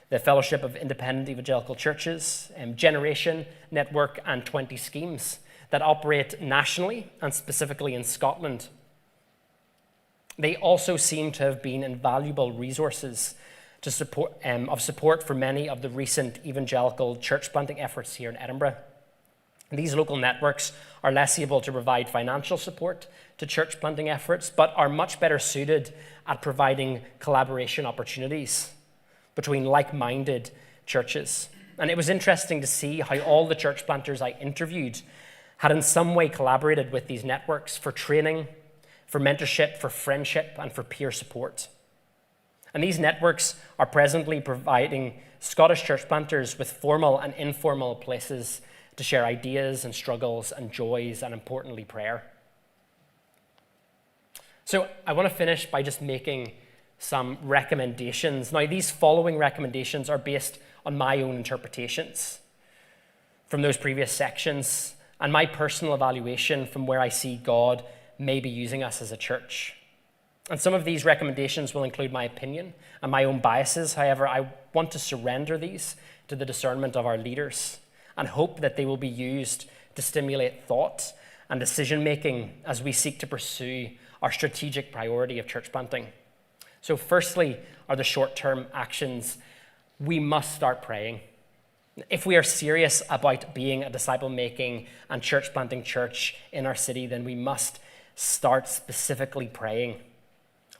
the Fellowship of Independent Evangelical Churches, Generation Network, and 20 Schemes that operate nationally and specifically in Scotland. They also seem to have been invaluable resources to support for many of the recent evangelical church planting efforts here in Edinburgh. These local networks are less able to provide financial support to church planting efforts, but are much better suited at providing collaboration opportunities between like-minded churches. And it was interesting to see how all the church planters I interviewed had in some way collaborated with these networks for training, for mentorship, for friendship, and for peer support. And these networks are presently providing Scottish church planters with formal and informal places to share ideas and struggles and joys and, importantly, prayer. So I want to finish by just making some recommendations. Now, these following recommendations are based on my own interpretations from those previous sections and my personal evaluation from where I see God may be using us as a church. And some of these recommendations will include my opinion and my own biases. However, I want to surrender these to the discernment of our leaders and hope that they will be used to stimulate thought and decision-making as we seek to pursue our strategic priority of church planting. So firstly are the short-term actions. We must start praying. If we are serious about being a disciple-making and church-planting church in our city, then we must start specifically praying.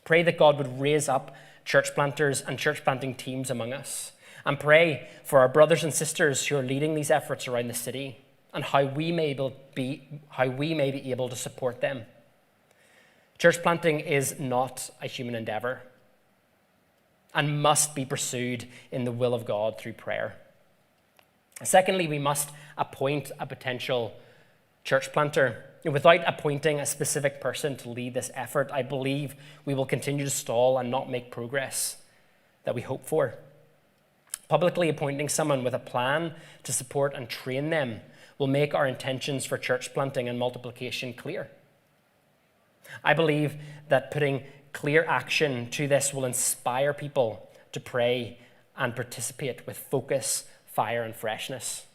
Pray that God would raise up church planters and church planting teams among us. And pray for our brothers and sisters who are leading these efforts around the city and how we may be able to support them. Church planting is not a human endeavor and must be pursued in the will of God through prayer. Secondly, we must appoint a potential church planter. Without appointing a specific person to lead this effort, I believe we will continue to stall and not make progress that we hope for. Publicly appointing someone with a plan to support and train them will make our intentions for church planting and multiplication clear. I believe that putting clear action to this will inspire people to pray and participate with focus, fire, and freshness.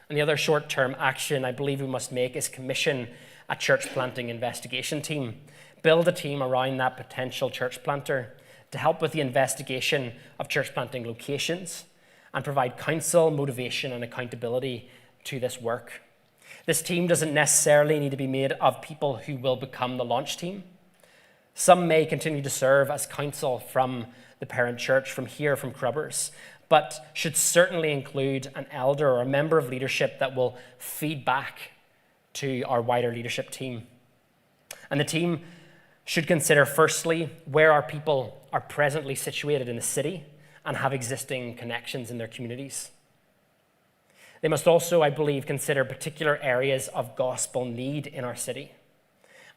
And the other short-term action I believe we must make is commission a church planting investigation team. Build a team around that potential church planter to help with the investigation of church planting locations and provide counsel, motivation, and accountability to this work. This team doesn't necessarily need to be made of people who will become the launch team. Some may continue to serve as counsel from the parent church, from Crubbers, but should certainly include an elder or a member of leadership that will feed back to our wider leadership team. And the team should consider, firstly, where our people are presently situated in the city and have existing connections in their communities. They must also, I believe, consider particular areas of gospel need in our city.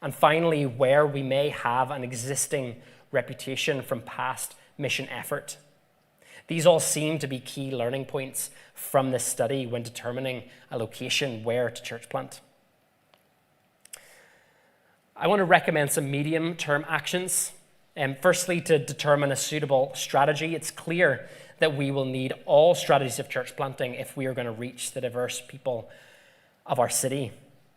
And finally, where we may have an existing reputation from past mission effort. These all seem to be key learning points from this study when determining a location where to church plant. I want to recommend some medium-term actions. Firstly, to determine a suitable strategy. It's clear that we will need all strategies of church planting if we are going to reach the diverse people of our city.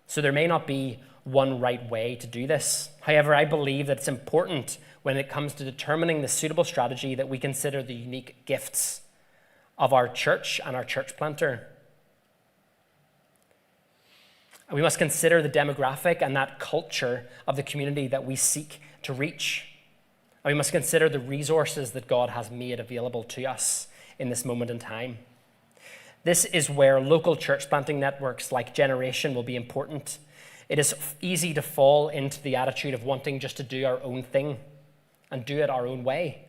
So there may not be one right way to do this. However, I believe that it's important when it comes to determining the suitable strategy that we consider the unique gifts of our church and our church planter. We must consider the demographic and that culture of the community that we seek to reach. And we must consider the resources that God has made available to us in this moment in time. This is where local church planting networks like Generation will be important. It is easy to fall into the attitude of wanting just to do our own thing and do it our own way.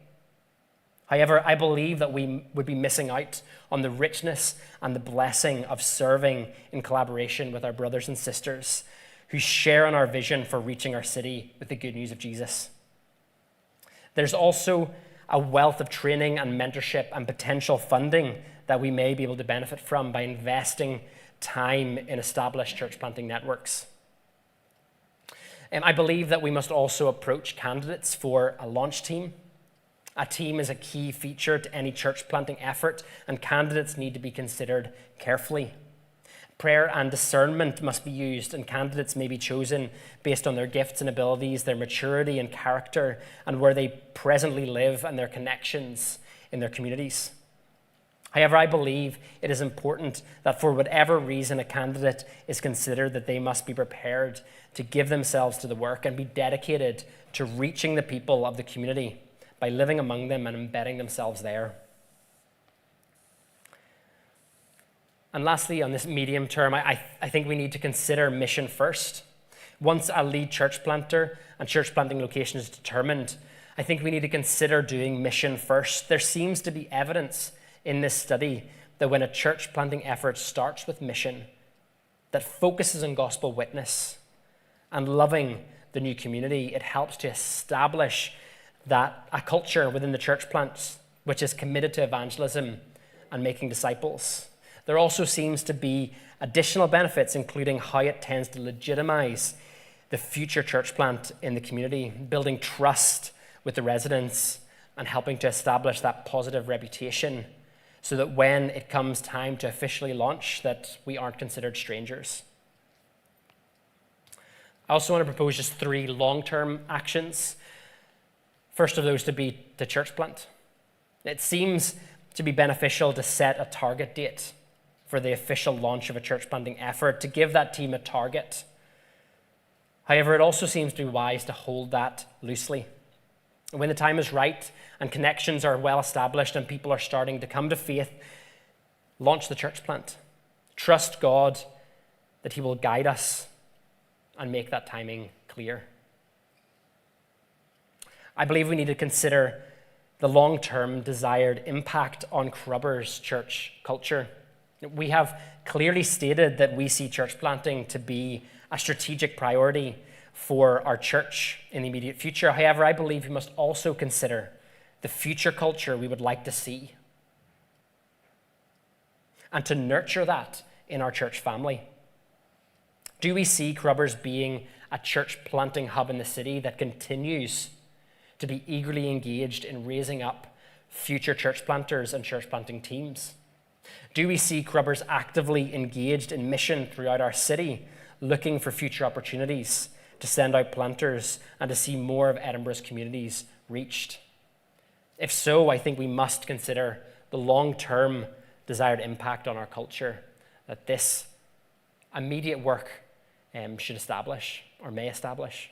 However, I believe that we would be missing out on the richness and the blessing of serving in collaboration with our brothers and sisters who share in our vision for reaching our city with the good news of Jesus. There's also a wealth of training and mentorship and potential funding that we may be able to benefit from by investing time in established church planting networks. I believe that we must also approach candidates for a launch team. A team is a key feature to any church planting effort, and candidates need to be considered carefully. Prayer and discernment must be used, and candidates may be chosen based on their gifts and abilities, their maturity and character, and where they presently live and their connections in their communities. However, I believe it is important that for whatever reason a candidate is considered, that they must be prepared to give themselves to the work and be dedicated to reaching the people of the community by living among them and embedding themselves there. And lastly, on this medium term, I think we need to consider mission first. Once a lead church planter and church planting location is determined, I think we need to consider doing mission first. There seems to be evidence in this study that when a church planting effort starts with mission, that focuses on gospel witness and loving the new community, it helps to establish that a culture within the church plants which is committed to evangelism and making disciples. There also seems to be additional benefits, including how it tends to legitimize the future church plant in the community, building trust with the residents and helping to establish that positive reputation so that when it comes time to officially launch, that we aren't considered strangers. I also want to propose just 3 long-term actions. First of those to be the church plant. It seems to be beneficial to set a target date for the official launch of a church planting effort, to give that team a target. However, it also seems to be wise to hold that loosely. When the time is right and connections are well established and people are starting to come to faith, launch the church plant. Trust God that He will guide us and make that timing clear. I believe we need to consider the long-term desired impact on Crubbers church culture. We have clearly stated that we see church planting to be a strategic priority for our church in the immediate future. However, I believe we must also consider the future culture we would like to see and to nurture that in our church family. Do we see Crubbers being a church planting hub in the city that continues to be eagerly engaged in raising up future church planters and church planting teams? Do we see Crubbers actively engaged in mission throughout our city, looking for future opportunities to send out planters and to see more of Edinburgh's communities reached? If so, I think we must consider the long-term desired impact on our culture that this immediate work should establish or may establish.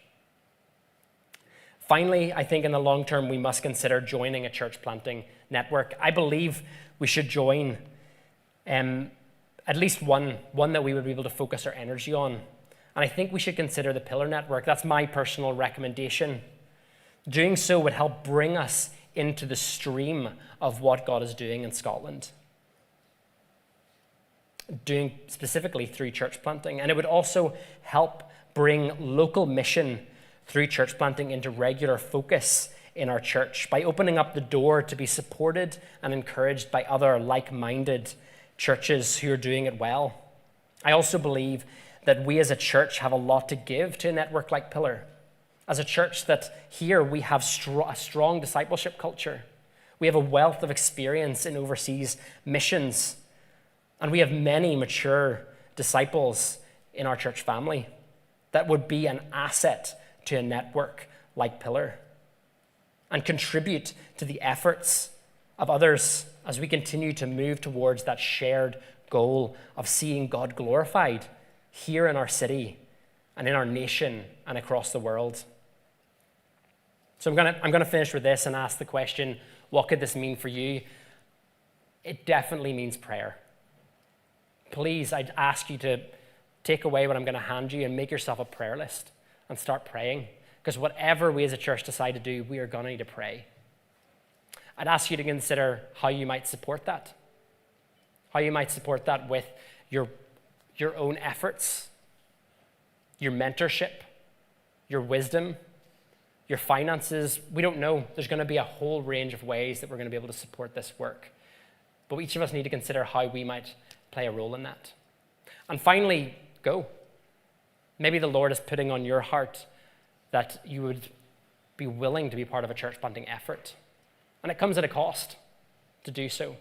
Finally, I think in the long term, we must consider joining a church planting network. I believe we should join at least one that we would be able to focus our energy on. And I think we should consider the Pillar Network. That's my personal recommendation. Doing so would help bring us into the stream of what God is doing in Scotland, doing specifically through church planting. And it would also help bring local mission through church planting into regular focus in our church by opening up the door to be supported and encouraged by other like-minded churches who are doing it well. I also believe that we as a church have a lot to give to a network like Pillar. As a church that here we have a strong discipleship culture. We have a wealth of experience in overseas missions. And we have many mature disciples in our church family that would be an asset to a network like Pillar and contribute to the efforts of others as we continue to move towards that shared goal of seeing God glorified here in our city and in our nation and across the world. So I'm going to finish with this and ask the question, what could this mean for you? It definitely means prayer. Please, I'd ask you to take away what I'm going to hand you and make yourself a prayer list and start praying. Because whatever we as a church decide to do, we are going to need to pray. I'd ask you to consider how you might support that. How you might support that with your own efforts, your mentorship, your wisdom, your finances. We don't know. There's going to be a whole range of ways that we're going to be able to support this work. But each of us need to consider how we might play a role in that. And finally, go. Maybe the Lord is putting on your heart that you would be willing to be part of a church planting effort. And it comes at a cost to do so.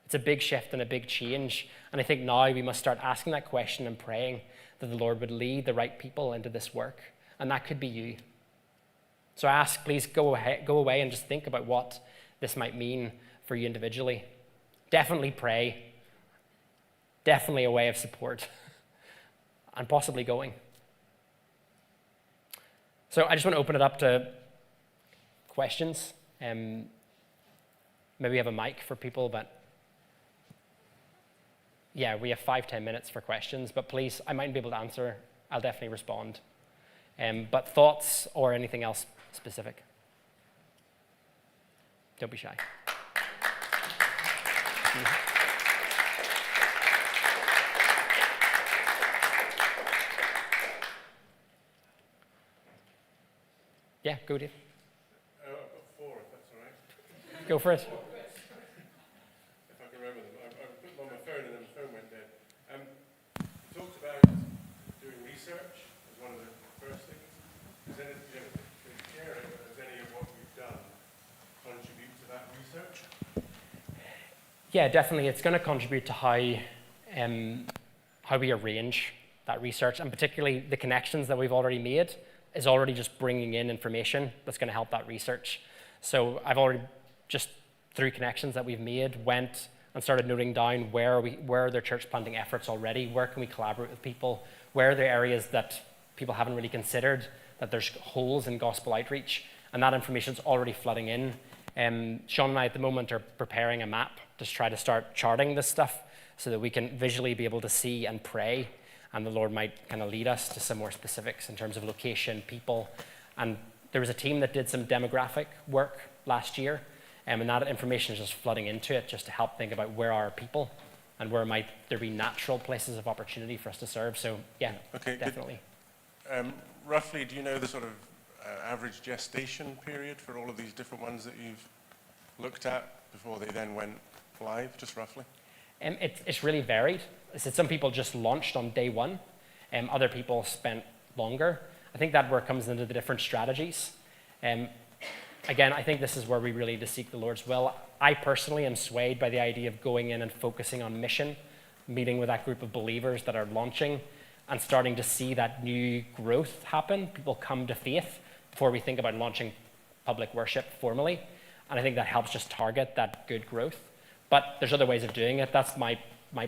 It's a big shift and a big change. And I think now we must start asking that question and praying that the Lord would lead the right people into this work. And that could be you. So I ask, please go away and just think about what this might mean for you individually. Definitely pray. Definitely a way of support. And possibly going. So I just want to open it up to questions. Maybe we have a mic for people, but yeah, we have 5-10 minutes for questions, but please, I mightn't be able to answer. I'll definitely respond. But thoughts or anything else specific? Don't be shy. Yeah, go, Dave. I've got 4, if that's all right. Go for it. If I can remember them. I've put them on my phone and then the phone went dead. You talked about doing research as one of the first things. Does any, share it, does any of what you've done contribute to that research? Yeah, definitely. It's going to contribute to how we arrange that research, and particularly the connections that we've already made is already just bringing in information that's going to help that research. So I've already, just through connections that we've made, went and started noting down where are there church planting efforts already, where can we collaborate with people, where are there areas that people haven't really considered, that there's holes in gospel outreach, and that information's already flooding in. Sean and I at the moment are preparing a map to try to start charting this stuff so that we can visually be able to see and pray, and the Lord might kind of lead us to some more specifics in terms of location, people. And there was a team that did some demographic work last year, and that information is just flooding into it just to help think about where are people and where might there be natural places of opportunity for us to serve. So yeah, Okay, definitely. Roughly, do you know the sort of average gestation period for all of these different ones that you've looked at before they then went live, just roughly? It's really varied. I said some people just launched on day one, other people spent longer. I think that work comes into the different strategies. Again, I think this is where we really need to seek the Lord's will. I personally am swayed by the idea of going in and focusing on mission, meeting with that group of believers that are launching and starting to see that new growth happen. People come to faith before we think about launching public worship formally. And I think that helps just target that good growth. But there's other ways of doing it. That's my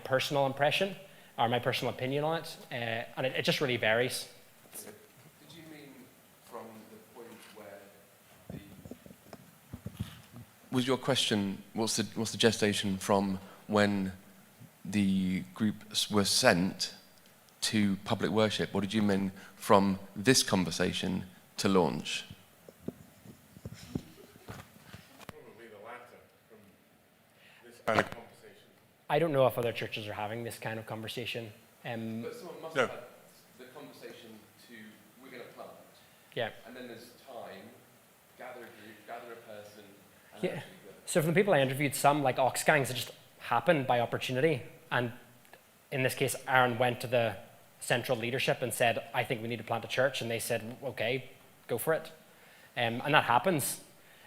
personal impression, or my personal opinion on it. And it just really varies. Did you mean from the point where was your question, what's the gestation from when the groups were sent to public worship, or did you mean from this conversation to launch? Probably the latter, from this kind of conversation. I don't know if other churches are having this kind of conversation. But someone must No. have had the conversation to, we're going to plant. Yeah. And then there's time, gather a group, gather a person, and Yeah. actually go. So from the people I interviewed, some like Ox Gangs, it just happened by opportunity. And in this case, Aaron went to the central leadership and said, I think we need to plant a church. And they said, okay, go for it. And that happens.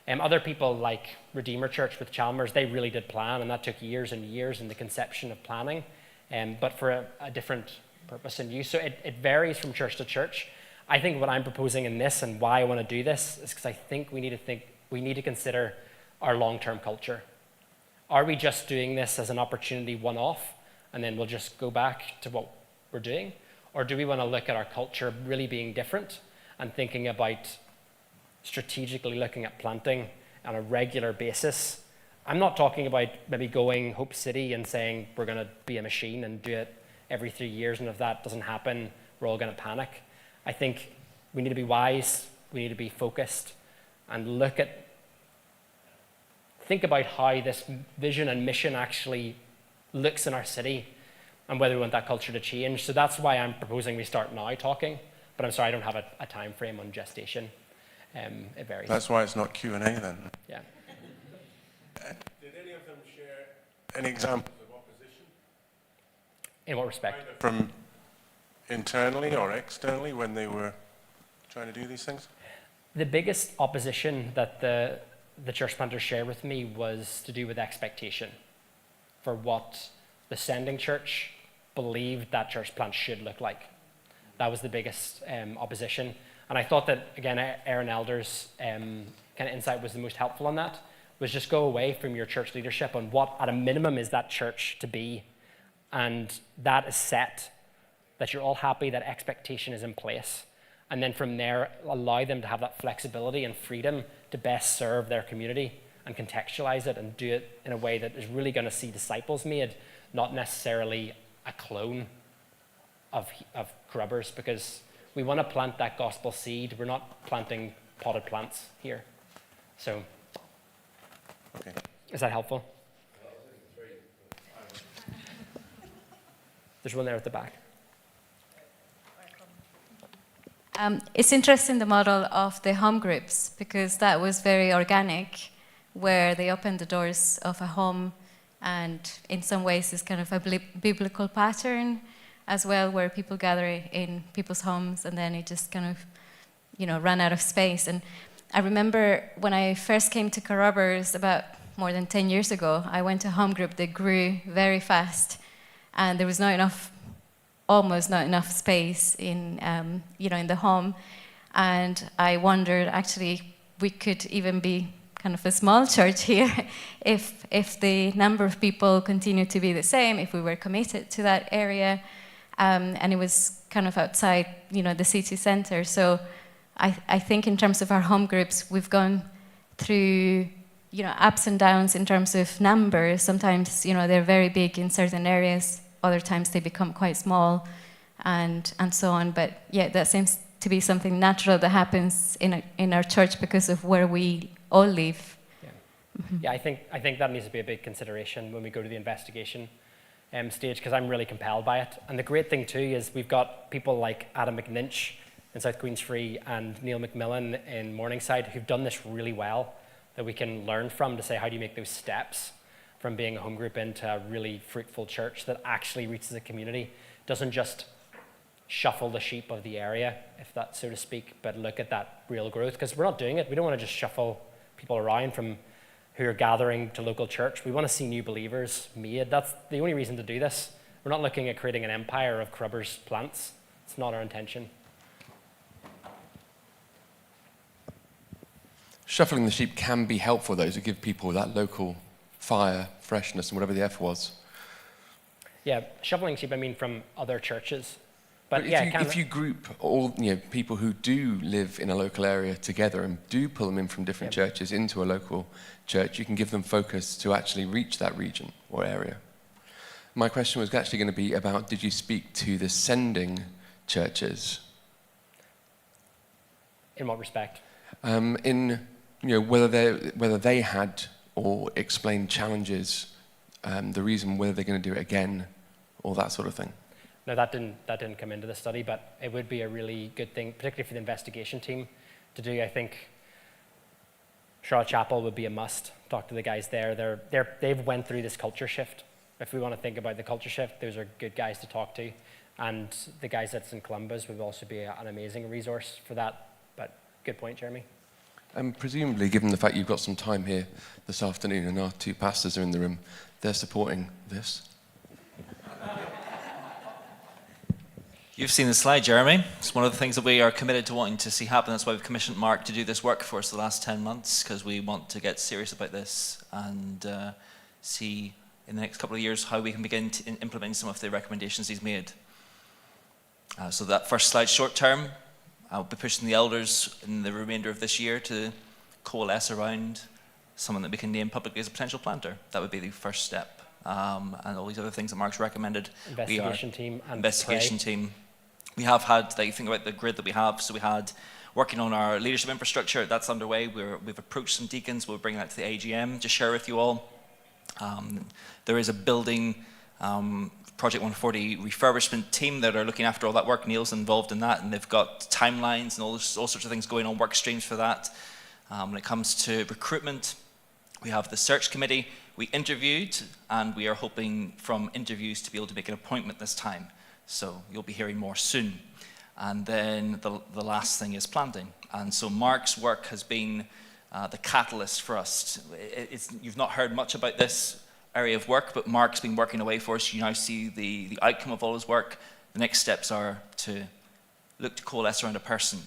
Other people like Redeemer Church with Chalmers, they really did plan, and that took years and years in the conception of planning, but for a different purpose and use. So it varies from church to church. I think what I'm proposing in this and why I want to do this is because I think we need to consider our long-term culture. Are we just doing this as an opportunity one-off, and then we'll just go back to what we're doing? Or do we want to look at our culture really being different and thinking about strategically looking at planting on a regular basis? I'm not talking about maybe going Hope City and saying we're going to be a machine and do it every 3 years, and if that doesn't happen, we're all going to panic. I think we need to be wise, we need to be focused, and think about how this vision and mission actually looks in our city and whether we want that culture to change. So that's why I'm proposing we start now talking, but I'm sorry I don't have a time frame on gestation. It varies. That's why it's not Q&A then. Yeah. Did any of them share any examples of opposition? In what respect? Either from internally or externally when they were trying to do these things? The biggest opposition that the church planters shared with me was to do with expectation for what the sending church believed that church plant should look like. That was the biggest opposition. And I thought that, again, Aaron Elder's kind of insight was the most helpful on that, was just go away from your church leadership on what, at a minimum, is that church to be. And that is set, that you're all happy, that expectation is in place. And then from there, allow them to have that flexibility and freedom to best serve their community and contextualize it and do it in a way that is really going to see disciples made, not necessarily a clone of Grubbers, because we want to plant that gospel seed. We're not planting potted plants here. So, Okay. Is that helpful? There's one there at the back. It's interesting, the model of the home groups, because that was very organic, where they opened the doors of a home, and in some ways it's kind of a biblical pattern as well, where people gather in people's homes, and then it just kind of, ran out of space. And I remember when I first came to Carrubbers about more than 10 years ago, I went to a home group that grew very fast, and there was almost not enough space in the home. And I wondered, actually, we could even be kind of a small church here if the number of people continued to be the same, if we were committed to that area. And it was kind of outside, the city center. So I think in terms of our home groups, we've gone through, ups and downs in terms of numbers. Sometimes, they're very big in certain areas. Other times they become quite small, and so on. But yeah, that seems to be something natural that happens in our church because of where we all live. Yeah, yeah. I think that needs to be a big consideration when we go to the investigation stage, because I'm really compelled by it. And the great thing too is we've got people like Adam McNinch in South Queensfree and Neil McMillan in Morningside who've done this really well, that we can learn from to say, how do you make those steps from being a home group into a really fruitful church that actually reaches a community, doesn't just shuffle the sheep of the area, if that's so to speak, but look at that real growth, because we're not doing it. We don't want to just shuffle people around from who are gathering to local church. We want to see new believers made. That's the only reason to do this. We're not looking at creating an empire of Grubbers plants. It's not our intention. Shuffling the sheep can be helpful, though, to give people that local fire, freshness, and whatever the F was. Yeah, shuffling sheep, I mean from other churches. But if you group all people who do live in a local area together and do pull them in from different churches into a local church, you can give them focus to actually reach that region or area. My question was actually going to be about, did you speak to the sending churches? In what respect? Whether they had or explained challenges, the reason whether they're going to do it again, or that sort of thing. No, that didn't come into the study, but it would be a really good thing, particularly for the investigation team, to do. I think Charlotte Chapel would be a must. Talk to the guys there. They've went through this culture shift. If we want to think about the culture shift, those are good guys to talk to. And the guys that's in Columbus would also be an amazing resource for that. But good point, Jeremy. And presumably, given the fact you've got some time here this afternoon and our two pastors are in the room, they're supporting this. You've seen the slide, Jeremy. It's one of the things that we are committed to wanting to see happen. That's why we've commissioned Mark to do this work for us the last 10 months, because we want to get serious about this and see in the next couple of years how we can begin to implement some of the recommendations he's made. So that first slide, short term, I'll be pushing the elders in the remainder of this year to coalesce around someone that we can name publicly as a potential planter. That would be the first step. And all these other things that Mark's recommended. Investigation team and investigation pray. team. We have had, like, think about the grid that we have. So we had working on our leadership infrastructure. That's underway. We've approached some deacons. We'll bring that to the AGM to share with you all. There is a building Project 140 refurbishment team that are looking after all that work. Neil's involved in that, and they've got timelines and all sorts of things going on, work streams for that. When it comes to recruitment, we have the search committee. We interviewed, and we are hoping from interviews to be able to make an appointment this time. So you'll be hearing more soon. And then the last thing is planting. And so Mark's work has been the catalyst for us. You've not heard much about this area of work, but Mark's been working away for us. You now see the outcome of all his work. The next steps are to look to coalesce around a person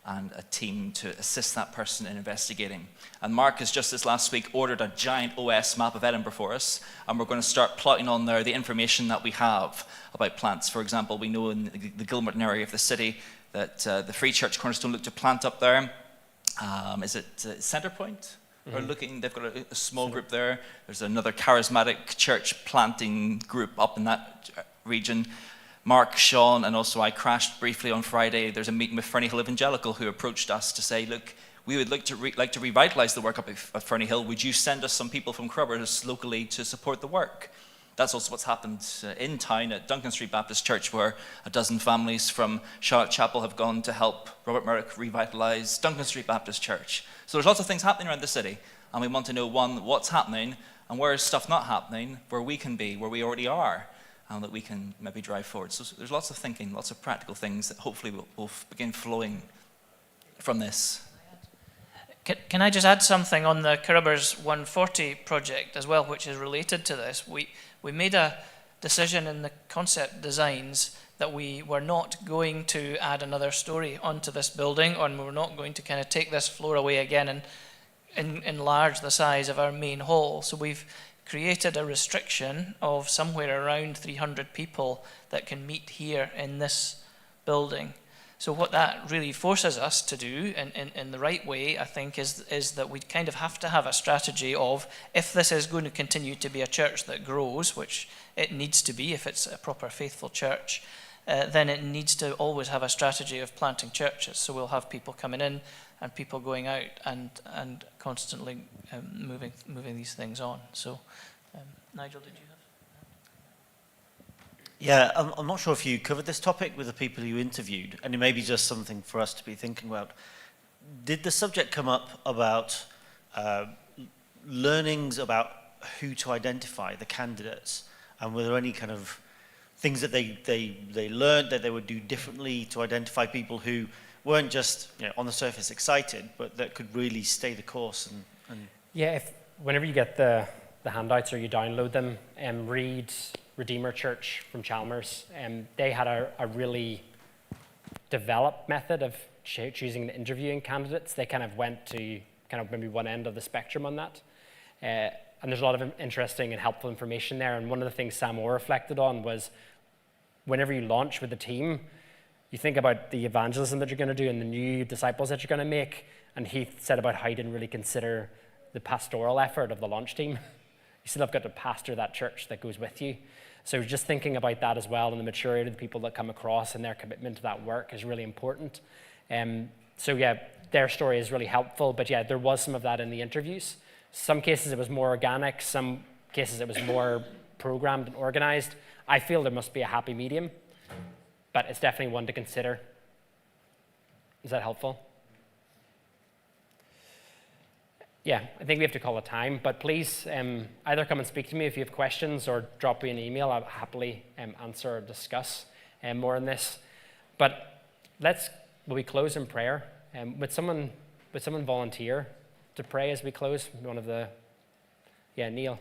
and a team to assist that person in investigating. And Mark has just this last week ordered a giant OS map of Edinburgh for us, and we're going to start plotting on there the information that we have about plants. For example, we know in the Gilmerton area of the city that the Free Church Cornerstone looked to plant up there. Is it Centrepoint? Mm-hmm. They've got a small group there. There's another charismatic church planting group up in that region. Mark, Sean, and also I crashed briefly on Friday. There's a meeting with Fernie Hill Evangelical who approached us to say, look, we would like to revitalise the work up at Fernie Hill. Would you send us some people from Crubbers locally to support the work? That's also what's happened in town at Duncan Street Baptist Church, where a dozen families from Charlotte Chapel have gone to help Robert Merrick revitalise Duncan Street Baptist Church. So there's lots of things happening around the city, and we want to know, one, what's happening, and where is stuff not happening, where we can be, where we already are, and that we can maybe drive forward. So there's lots of thinking, lots of practical things that hopefully will begin flowing from this. Can I just add something on the Crubbers 140 project as well, which is related to this? We made a decision in the concept designs that we were not going to add another story onto this building, or we were not going to kind of take this floor away again and enlarge the size of our main hall. So we've created a restriction of somewhere around 300 people that can meet here in this building. So what that really forces us to do in the right way, I think, is that we kind of have to have a strategy of, if this is going to continue to be a church that grows, which it needs to be if it's a proper faithful church, then it needs to always have a strategy of planting churches. So we'll have people coming in and people going out and constantly moving these things on. So, Nigel, did you have? Yeah, I'm not sure if you covered this topic with the people you interviewed, and it may be just something for us to be thinking about. Did the subject come up about learnings about who to identify, the candidates, and were there any kind of things that they learned that they would do differently to identify people who weren't just on the surface excited, but that could really stay the course? And Yeah, whenever you get the handouts or you download them, read Redeemer Church from Chalmers. They had a really developed method of choosing the interviewing candidates. They kind of went to kind of maybe one end of the spectrum on that. And there's a lot of interesting and helpful information there. And one of the things Sam Orr reflected on was whenever you launch with a team, you think about the evangelism that you're going to do and the new disciples that you're going to make. And he said about how he didn't really consider the pastoral effort of the launch team. You still have got to pastor that church that goes with you. So just thinking about that as well, and the maturity of the people that come across and their commitment to that work is really important. So yeah, their story is really helpful, but yeah, there was some of that in the interviews. Some cases it was more organic, some cases it was more programmed and organized. I feel there must be a happy medium, but it's definitely one to consider. Is that helpful? Yeah, I think we have to call it time, but please either come and speak to me if you have questions or drop me an email. I'll happily answer or discuss more on this. But will we close in prayer? Would someone volunteer to pray as we close? Neil.